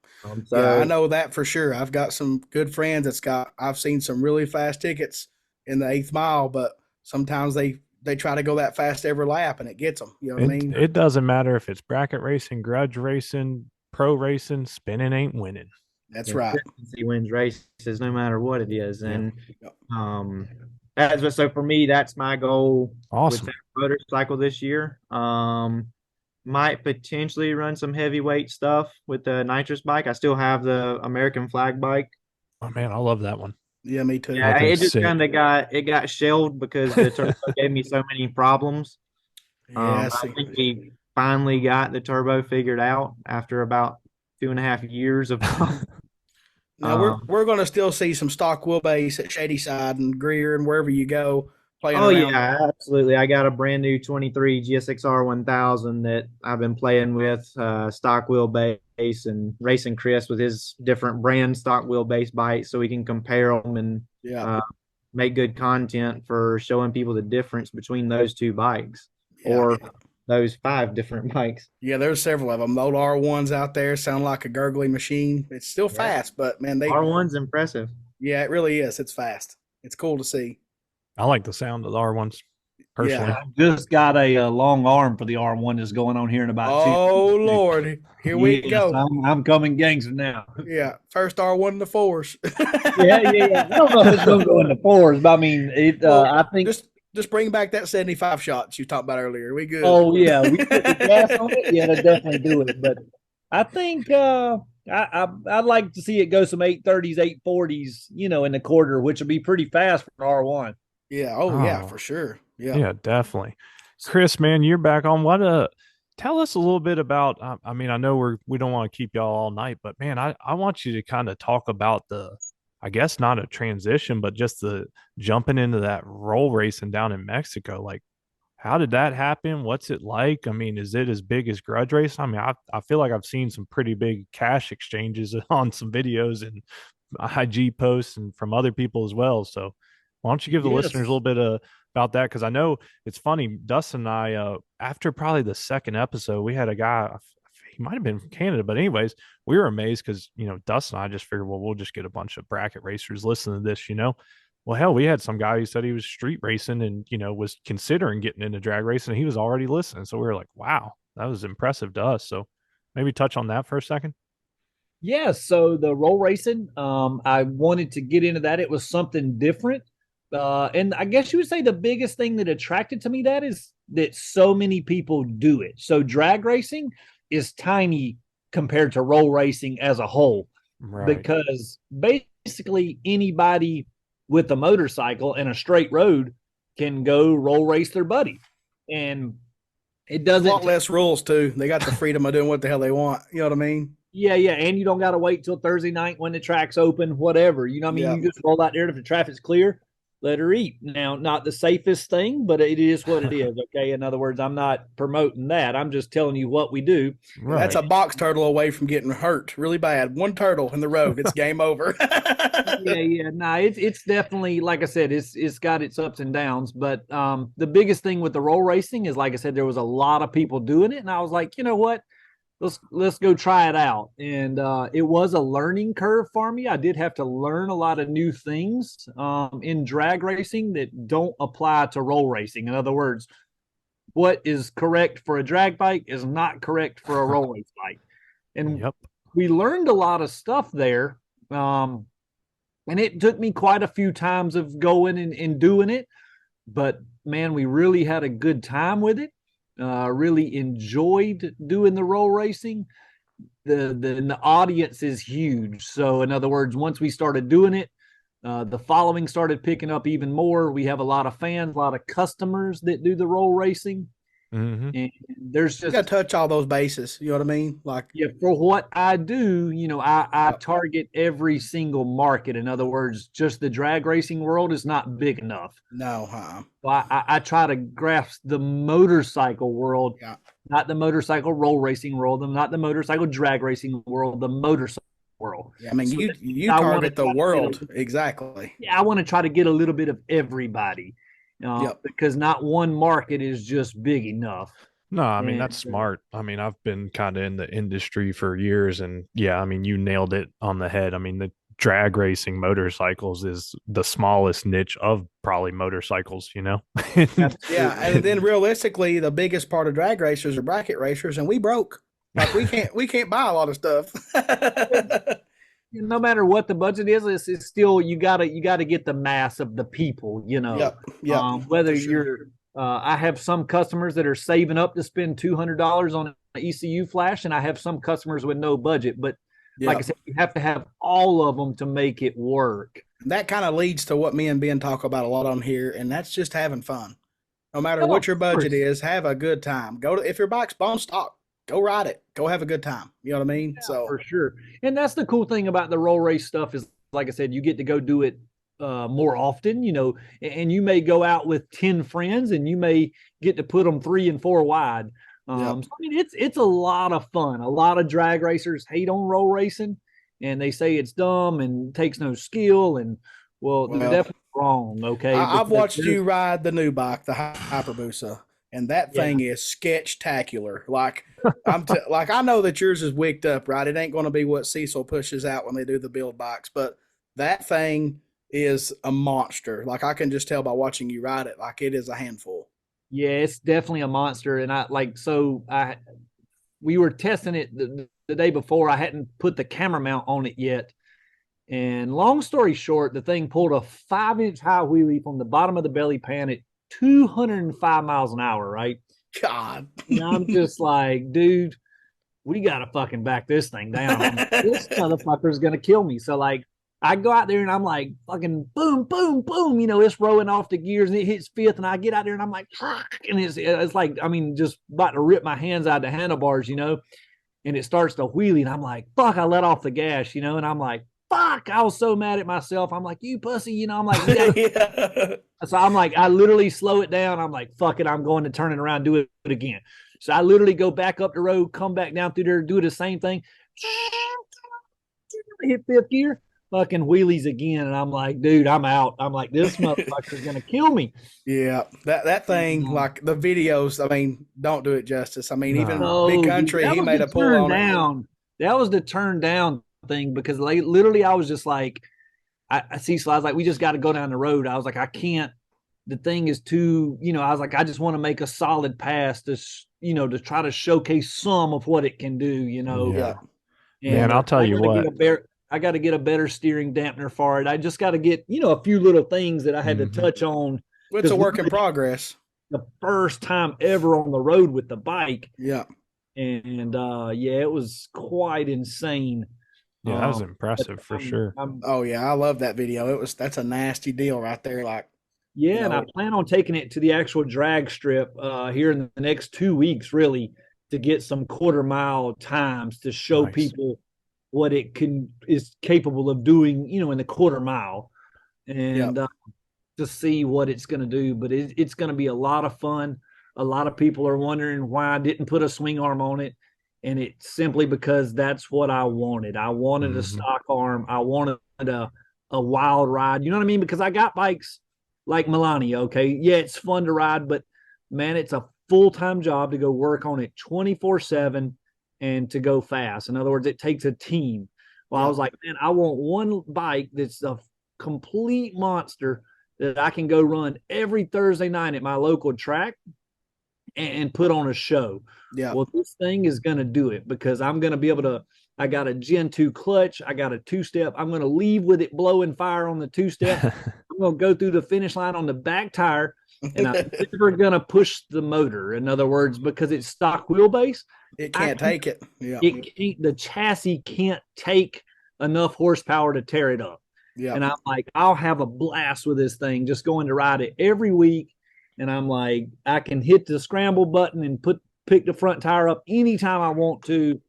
So Yeah, I know that for sure. I've got some good friends I've seen some really fast tickets in the 8th mile, but sometimes they try to go that fast every lap and it gets them. You know what I mean? It doesn't matter if it's bracket racing, grudge racing, pro racing, spinning ain't winning. That's right. consistency wins races no matter what it is. And Yep. so for me, that's my goal Awesome. with that motorcycle this year. Might potentially run some heavyweight stuff with the nitrous bike. I still have the American flag bike. Oh man, I love that one. Yeah, me too. Yeah, That it thing's just sick. kind of got shelved because the turbo gave me so many problems. Yeah, I think we finally got the turbo figured out after about 2.5 years of now we're going to still see some stock wheelbase at Shady Side and Greer and wherever you go playing Oh around. yeah, absolutely. I got a brand new 23 GSXR 1000 that I've been playing with, stock wheelbase, and racing Chris with his different brand stock wheelbase bikes so we can compare them and Yeah. make good content for showing people the difference between those two bikes Yeah. or those 5 different bikes. Yeah, there's several of them. The old R1s out there sound like a gurgling machine. It's still fast, but man, R1's impressive. yeah, it really is. It's fast. It's cool to see. I like the sound of the R ones. personally. Yeah. Just got a long arm for the R1 that's going on here in about 2 Oh weeks. Lord, here we Yes, go. I'm coming gangster now. Yeah, first R1 in the fours. Yeah. I don't know if it's gonna go into fours, but I mean, it. Well, I think. just bring back that 75 shots you talked about earlier. We good. Oh yeah, we put the gas on it. Yeah, to definitely do it. But I think I'd like to see it go some 830s, 840s, in the quarter, which would be pretty fast for R1. Yeah. Oh yeah, Oh, for sure. Yeah. yeah, definitely. Chris, man, you're back on. Tell us a little bit about. I mean, I know we don't want to keep y'all all night, but man, I want you to kind of talk about I guess not a transition, but just the jumping into that roll racing down in Mexico. Like, how did that happen? What's it like? I mean, is it as big as grudge race? I mean, I feel like I've seen some pretty big cash exchanges on some videos and IG posts and from other people as well. So why don't you give the listeners a Yes. little bit about that? Because I know it's funny. Dustin and I, after probably the second episode, we had a guy. He might have been from Canada, but anyways, we were amazed because Dustin and I just figured, well, we'll just get a bunch of bracket racers listening to this. Well, hell, we had some guy who said he was street racing and was considering getting into drag racing. And he was already listening, so we were like, wow, that was impressive to us. So maybe touch on that for a second. Yeah, so the roll racing, I wanted to get into that. It was something different. And I guess you would say the biggest thing that attracted to me that is that so many people do it. So drag racing is tiny compared to roll racing as a whole, Right. because basically anybody with a motorcycle and a straight road can go roll race their buddy. And it A doesn't lot less rules too. They got the freedom of doing what the hell they want. You know what I mean? Yeah, and you don't got to wait till Thursday night when the track's open, whatever. You know what I mean? Yeah. You just roll out there. If the traffic's clear, let her eat. Now, not the safest thing, but it is what it is. Okay. In other words, I'm not promoting that. I'm just telling you what we do. That's Right. a box turtle away from getting hurt really bad. One turtle in the road, it's game over. Yeah. Nah, it's definitely, like I said, it's got its ups and downs. But the biggest thing with the roll racing is, like I said, there was a lot of people doing it, and I was like, you know what? Let's go try it out. And it was a learning curve for me. I did have to learn a lot of new things in drag racing that don't apply to roll racing. In other words, what is correct for a drag bike is not correct for a roll race bike. And Yep. we learned a lot of stuff there. And it took me quite a few times of going and doing it. But man, we really had a good time with it. Really enjoyed doing the roll racing. The audience is huge. So in other words, once we started doing it, the following started picking up even more. We have a lot of fans, a lot of customers that do the roll racing, Mm-hmm. and there's You just got to touch all those bases. You know what I mean? Like, yeah, for what I do, I target every single market. In other words, just the drag racing world is not big enough. no, So I try to grasp the motorcycle world, yeah. not the motorcycle roll racing world, not the motorcycle drag racing world, the motorcycle world. Yeah, I mean, So you I wanna target the try to get world exactly. yeah, I want to try to get a little bit of everybody, Yep. because not one market is just big enough. No, I mean, And that's smart. I mean, I've been kind of in the industry for years, and yeah, I mean, you nailed it on the head. I mean, the drag racing motorcycles is the smallest niche of probably motorcycles. Yeah, and then realistically, the biggest part of drag racers are bracket racers, and we broke. Like we can't buy a lot of stuff. no matter what the budget is, it's still you gotta get the mass of the people. Yep, Whether for sure. you're I have some customers that are saving up to spend $200 on an ECU flash, and I have some customers with no budget. But like I Yep. said, you have to have all of them to make it work. That kind of leads to what me and Ben talk about a lot on here, and that's just having fun. No matter Oh, what your of budget course. is, have a good time. If your bike's bone stock, go ride it. Go have a good time. You know what I mean? For So sure. And that's the cool thing about the roll race stuff is, like I said, you get to go do it more often, and you may go out with 10 friends and you may get to put them 3 and 4 wide. yep. So I mean, it's a lot of fun. A lot of drag racers hate on roll racing, and they say it's dumb and takes no skill. And well, they're Well, definitely wrong. Okay, I've because watched you ride the new bike, the Hyperbusa, and that yeah, thing is sketch-tacular. Like like I know that yours is wicked up, right? It ain't going to be what Cecil pushes out when they do the build bikes, but that thing is a monster. Like I can just tell by watching you ride it, like it is a handful. Yeah, it's definitely a monster. And we were testing it the day before. I hadn't put the camera mount on it yet. And long story short, the thing pulled a 5-inch high wheelie from the bottom of the belly pan at 205 miles an hour, right? God. And I'm just like, dude, we gotta fucking back this thing down. I'm like, this motherfucker's gonna kill me. So like I go out there and I'm like fucking boom, boom, boom. It's rolling off the gears and it hits fifth, and I get out there and I'm like, and it's like, I mean, just about to rip my hands out of the handlebars, and it starts to wheelie, and I'm like, fuck, I let off the gas, and I'm like, fuck, I was so mad at myself. I'm like, you pussy, I'm like, Yeah. so I'm like, I literally slow it down. I'm like, fuck it, I'm going to turn it around, do it again. So I literally go back up the road, come back down through there, do the same thing, hit fifth gear, fucking wheelies again. And I'm like, dude, I'm out. I'm like, this motherfucker's going to kill me. Yeah, that thing, like the videos, I mean, don't do it justice. I mean, even No. Big Dude, Country, that he was made the a pull turn on it. down. That was the turn down thing, because like literally I was just like, I see, so I was like, we just got to go down the road. I was like, I can't, the thing is too, I was like, I just want to make a solid pass to, to try to showcase some of what it can do, Yeah. Man, and I'll tell I you got to what. get I got to get a better steering dampener for it. I just got to get, a few little things that I had to touch on. It's a work in progress. The first time ever on the road with the bike. Yeah. And yeah, it was quite insane. Yeah, that was impressive for sure. Oh yeah, I love that video. That's a nasty deal right there. Like, yeah, and I plan on taking it to the actual drag strip here in the next 2 weeks, really, to get some quarter-mile times to show people what it is capable of doing, in the quarter mile, and to see what it's going to do. But it's going to be a lot of fun. A lot of people are wondering why I didn't put a swing arm on it. And it's simply because that's what I wanted. I wanted a stock arm. I wanted a wild ride. You know what I mean? Because I got bikes like Melania. Okay. Yeah, it's fun to ride, but man, it's a full-time job to go work on it 24/7 and to go fast. In other words, it takes a team. Well, I was like, man, I want one bike that's a complete monster that I can go run every Thursday night at my local track and put on a show. Yeah. Well, this thing is going to do it, because I'm going to be able to. I got a Gen 2 clutch. I got a two-step. I'm going to leave with it blowing fire on the two-step. I'm going to go through the finish line on the back tire, and I'm never going to push the motor. In other words, because it's stock wheelbase, it can't take it. Yeah. The chassis can't take enough horsepower to tear it up. Yeah. And I'm like, I'll have a blast with this thing, just going to ride it every week. And I'm like, I can hit the scramble button and pick the front tire up anytime I want to.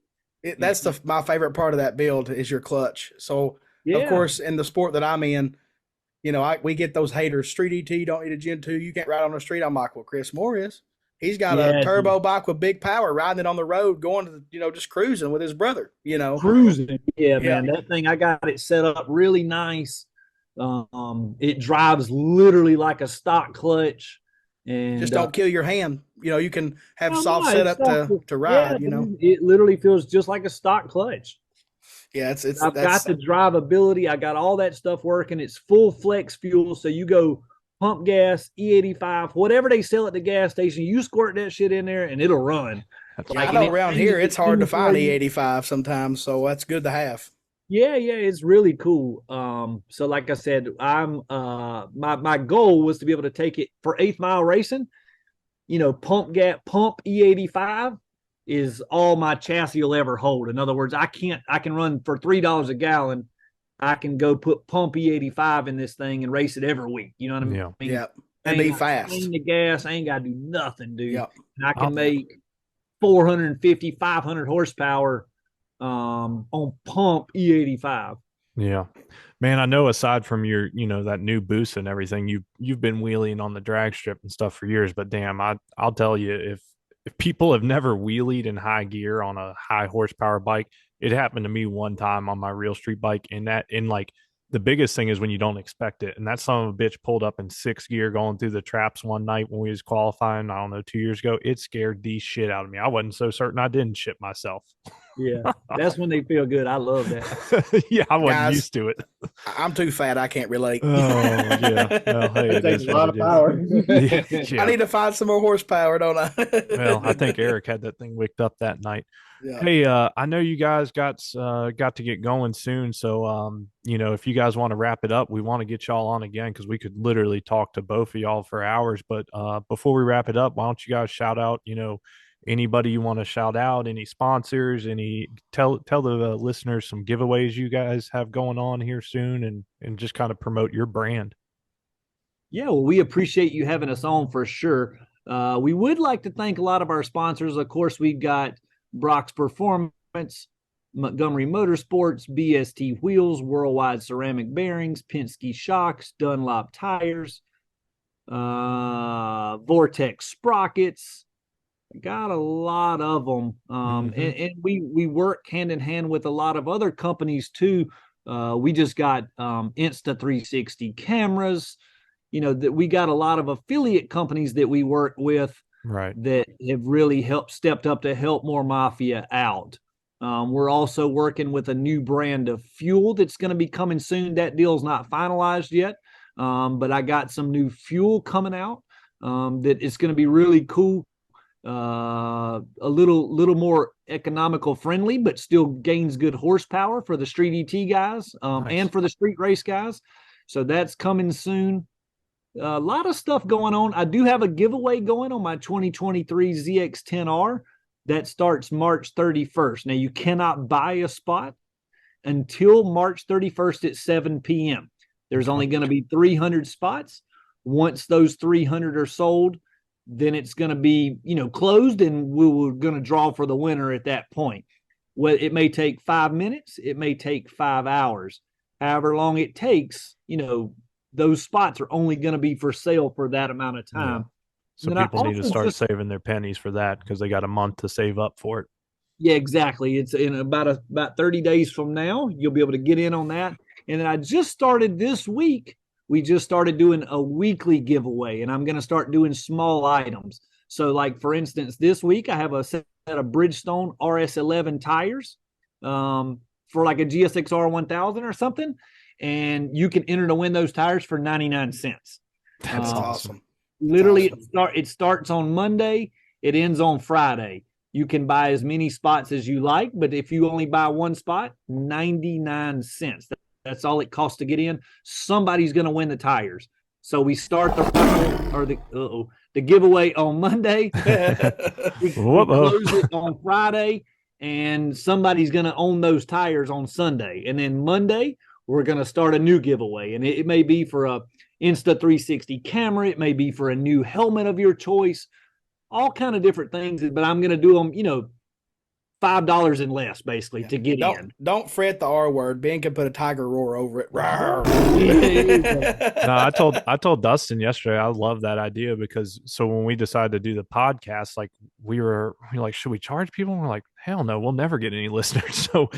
That's my favorite part of that build is your clutch. So of course, in the sport that I'm in, we get those haters. Street ET, don't need a Gen 2. You can't ride on the street. I'm like, well, Chris Moore is. He's got a turbo bike with big power, riding it on the road, going to, just cruising with his brother, Cruising. Yeah, man. That thing, I got it set up really nice. It drives literally like a stock clutch. And just don't kill your hand. You can have soft setup to ride, It literally feels just like a stock clutch. Yeah, I've got the drivability. I got all that stuff working. It's full flex fuel. So you go pump gas, E85, whatever they sell at the gas station, you squirt that shit in there and it'll run. I know around here it's hard to find E85 sometimes, so that's good to have. Yeah, it's really cool. So like I said, I'm my goal was to be able to take it for 8th mile racing. Pump E85 is all my chassis will ever hold. In other words, I can run for $3 a gallon. I can go put pump E85 in this thing and race it every week. You know what I mean? Yeah. And be fast. The gas, I ain't got to do nothing, dude. Yep. And I can make 450, 500 horsepower on pump E85. Yeah, man, I know aside from your, that new boost and everything, you've been wheeling on the drag strip and stuff for years, but damn, I'll tell you, if people have never wheelied in high gear on a high horsepower bike, it happened to me one time on my real street bike, like the biggest thing is when you don't expect it. And that son of a bitch pulled up in 6th gear going through the traps one night when we was qualifying, I don't know, 2 years ago. It scared the shit out of me. I wasn't so certain I didn't shit myself. Yeah, that's when they feel good. I love that. Yeah, I wasn't Guys, used to it. I'm too fat. I can't relate. Oh yeah. Well, hey, It it takes is a what lot it of is. power. Yeah, I yeah. need to find some more horsepower, don't I? Well, I think Eric had that thing wicked up that night. Yeah. Hey, I know you guys got to get going soon, so if you guys want to wrap it up, we want to get y'all on again because we could literally talk to both of y'all for hours. But before we wrap it up, why don't you guys shout out, anybody you want to shout out, any sponsors, any tell the listeners some giveaways you guys have going on here soon, and just kind of promote your brand. Yeah, well, we appreciate you having us on for sure. We would like to thank a lot of our sponsors. Of course, we've got Brock's Performance, Montgomery Motorsports, BST Wheels, Worldwide Ceramic Bearings, Penske Shocks, Dunlop Tires, Vortex Sprockets. Got a lot of them. And we work hand in hand with a lot of other companies too. We just got Insta 360 cameras. That we got a lot of affiliate companies that we work with Right. that have really stepped up to help more Mafia out. We're also working with a new brand of fuel that's going to be coming soon. That deal's not finalized yet, but I got some new fuel coming out that is going to be really cool. A little more economical friendly, but still gains good horsepower for the street ET guys Nice. and for the street race guys. So that's coming soon. A lot of stuff going on. I do have a giveaway going on my 2023 ZX10R that starts March 31st. Now, you cannot buy a spot until March 31st at 7 p.m. There's only going to be 300 spots. Once those 300 are sold, then it's going to be, closed, and we're going to draw for the winner at that point. Well, it may take 5 minutes. It may take 5 hours. However long it takes, those spots are only going to be for sale for that amount of time. Yeah. So people need to start saving their pennies for that because they got a month to save up for it. Yeah, exactly. It's in about 30 days from now. You'll be able to get in on that. And then I just started this week. We just started doing a weekly giveaway, and I'm going to start doing small items. So, like, for instance, this week I have a set of Bridgestone RS11 tires for like a GSX-R 1000 or something. And you can enter to win those tires for 99 cents. That's awesome. Literally, awesome. It starts on Monday. It ends on Friday. You can buy as many spots as you like, but if you only buy one spot, 99 cents. That's all it costs to get in. Somebody's going to win the tires. So we start the giveaway on Monday. we close it on Friday, and somebody's going to own those tires on Sunday. And then Monday, we're going to start a new giveaway. And it may be for a Insta 360 camera. It may be for a new helmet of your choice. All kind of different things. But I'm going to do them, $5 and less, basically, to get in. Don't fret the R word. Ben can put a tiger roar over it. No, I told Dustin yesterday I love that idea because when we decided to do the podcast, like we were like, should we charge people? And we're like, hell no, we'll never get any listeners. So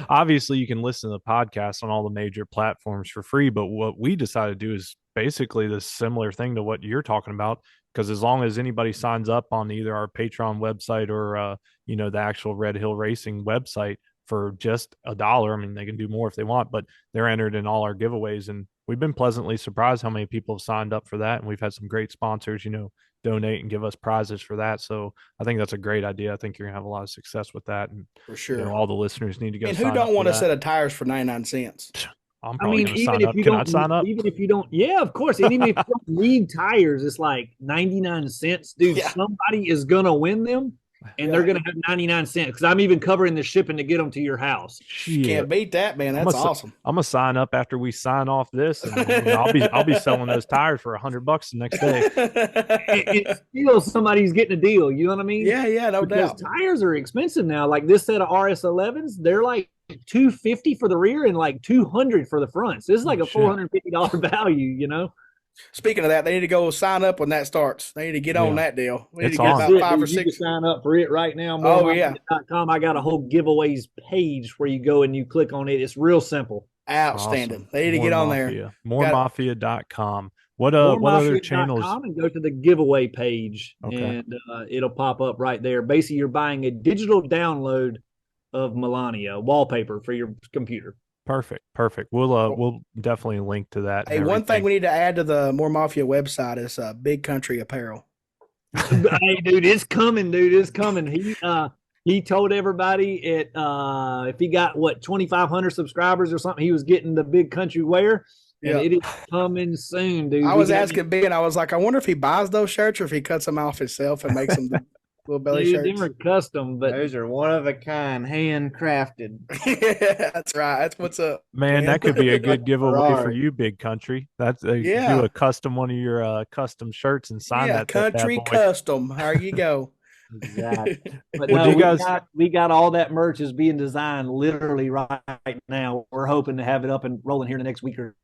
obviously you can listen to the podcast on all the major platforms for free. But what we decided to do is basically the similar thing to what you're talking about. Because as long as anybody signs up on either our Patreon website or the actual Red Hill Racing website for just $1, I mean they can do more if they want, but they're entered in all our giveaways, and we've been pleasantly surprised how many people have signed up for that, and we've had some great sponsors, donate and give us prizes for that. So I think that's a great idea. I think you're gonna have a lot of success with that, and for sure, all the listeners need to go. And who don't want a set of tires for 99 cents? I'm probably gonna sign up. Can I sign up? Even if you don't, yeah, of course. And even if you don't need tires, it's like 99 cents, dude. Yeah. Somebody is gonna win them, and they're gonna have 99 cents. Because I'm even covering the shipping to get them to your house. Can't beat that, man. That's awesome. I'm gonna sign up after we sign off this, and I'll be selling those tires for $100 the next day. It's still somebody's getting a deal. You know what I mean? Yeah, no doubt. Tires are expensive now. Like this set of RS11s, they're like $250 for the rear and like $200 for the front. So this is like a $450 value, Speaking of that, they need to go sign up when that starts. They need to get on that deal. We need to get about 5 or 6. You can sign up for it right now. Mooremafia.com. I got a whole giveaways page where you go and you click on it. It's real simple. Outstanding. Awesome. They need to get on there. Mooremafia.com. What other channels? And go to the giveaway page, and it'll pop up right there. Basically, you're buying a digital download of Melania wallpaper for your computer. Perfect. We'll definitely link to that. Hey, one thing we need to add to the More Mafia website is Big Country apparel. Hey, dude, it's coming, dude. It's coming. He told everybody if he got 2,500 subscribers or something, he was getting the Big Country wear. And it is coming soon, dude. I was asking Ben, I was like, I wonder if he buys those shirts or if he cuts them off himself and makes them the little belly shirts. Them are custom, but those are one of a kind, handcrafted. That's right. That's what's up. Man, that could be a good giveaway for you, Big Country. That's do a custom one of your custom shirts and sign that. Country custom. There you go. Exactly. But no, we got all that merch is being designed literally right now. We're hoping to have it up and rolling here in the next week or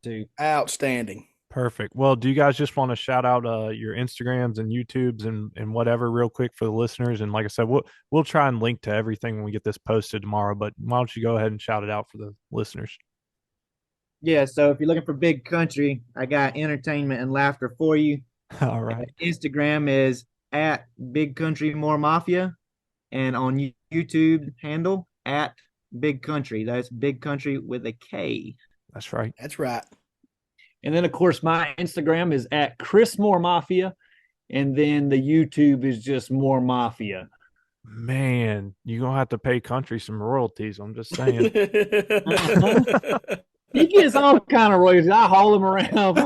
two. Outstanding. Perfect. Well, do you guys just want to shout out your Instagrams and YouTubes and whatever real quick for the listeners? And like I said, we'll try and link to everything when we get this posted tomorrow. But why don't you go ahead and shout it out for the listeners? Yeah, so if you're looking for Big Country, I got entertainment and laughter for you. All right. Instagram is at Big Country More Mafia, and on YouTube handle at Big Country. That's Big Country with a K. That's right. That's right. And then, of course, my Instagram is at Chris More Mafia, and then the YouTube is just More Mafia. Man, you're gonna have to pay Country some royalties. I'm just saying. He gets all kind of royalties. I haul him around.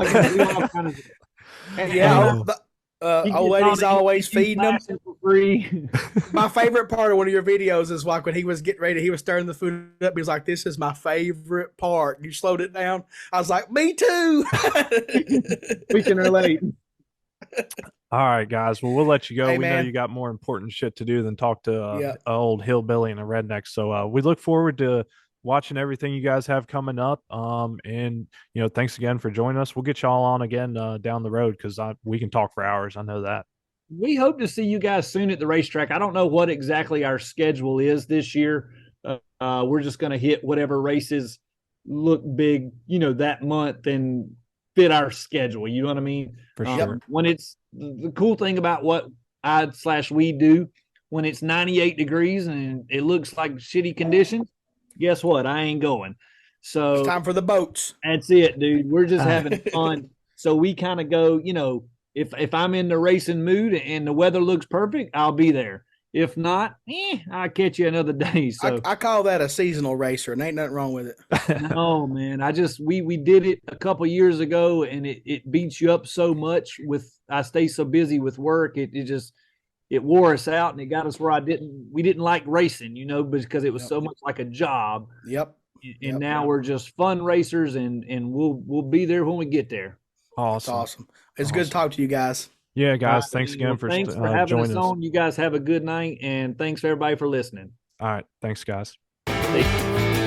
Old lady's always feeding them for free. My favorite part of one of your videos is like when he was getting ready, he was stirring the food up. He was like, "This is my favorite part." You slowed it down. I was like, "Me too." We can relate. All right, guys. Well, we'll let you go. Hey, we man. know you got more important shit to do than talk to an old hillbilly and a redneck. So we look forward to watching everything you guys have coming up. And thanks again for joining us. We'll get y'all on again down the road because we can talk for hours. I know that. We hope to see you guys soon at the racetrack. I don't know what exactly our schedule is this year. We're just going to hit whatever races look big, that month and fit our schedule. You know what I mean? For sure. When it's the cool thing about what we do, when it's 98 degrees and it looks like shitty conditions, guess what? I ain't going. So it's time for the boats. That's it, dude. We're just having fun. So we kind of go, if I'm in the racing mood and the weather looks perfect, I'll be there. If not, I'll catch you another day. So I call that a seasonal racer, and ain't nothing wrong with it. No, man. We did it a couple years ago, and it beats you up so much. I stay so busy with work, it wore us out, and it got us where we didn't like racing, because it was so much like a job. Yep. And now we're just fun racers, and we'll be there when we get there. Awesome. That's awesome. It's good to talk to you guys. Yeah, guys. Thanks again for having joining us us. on. You guys have a good night, and thanks everybody for listening. All right. Thanks, guys. Thanks.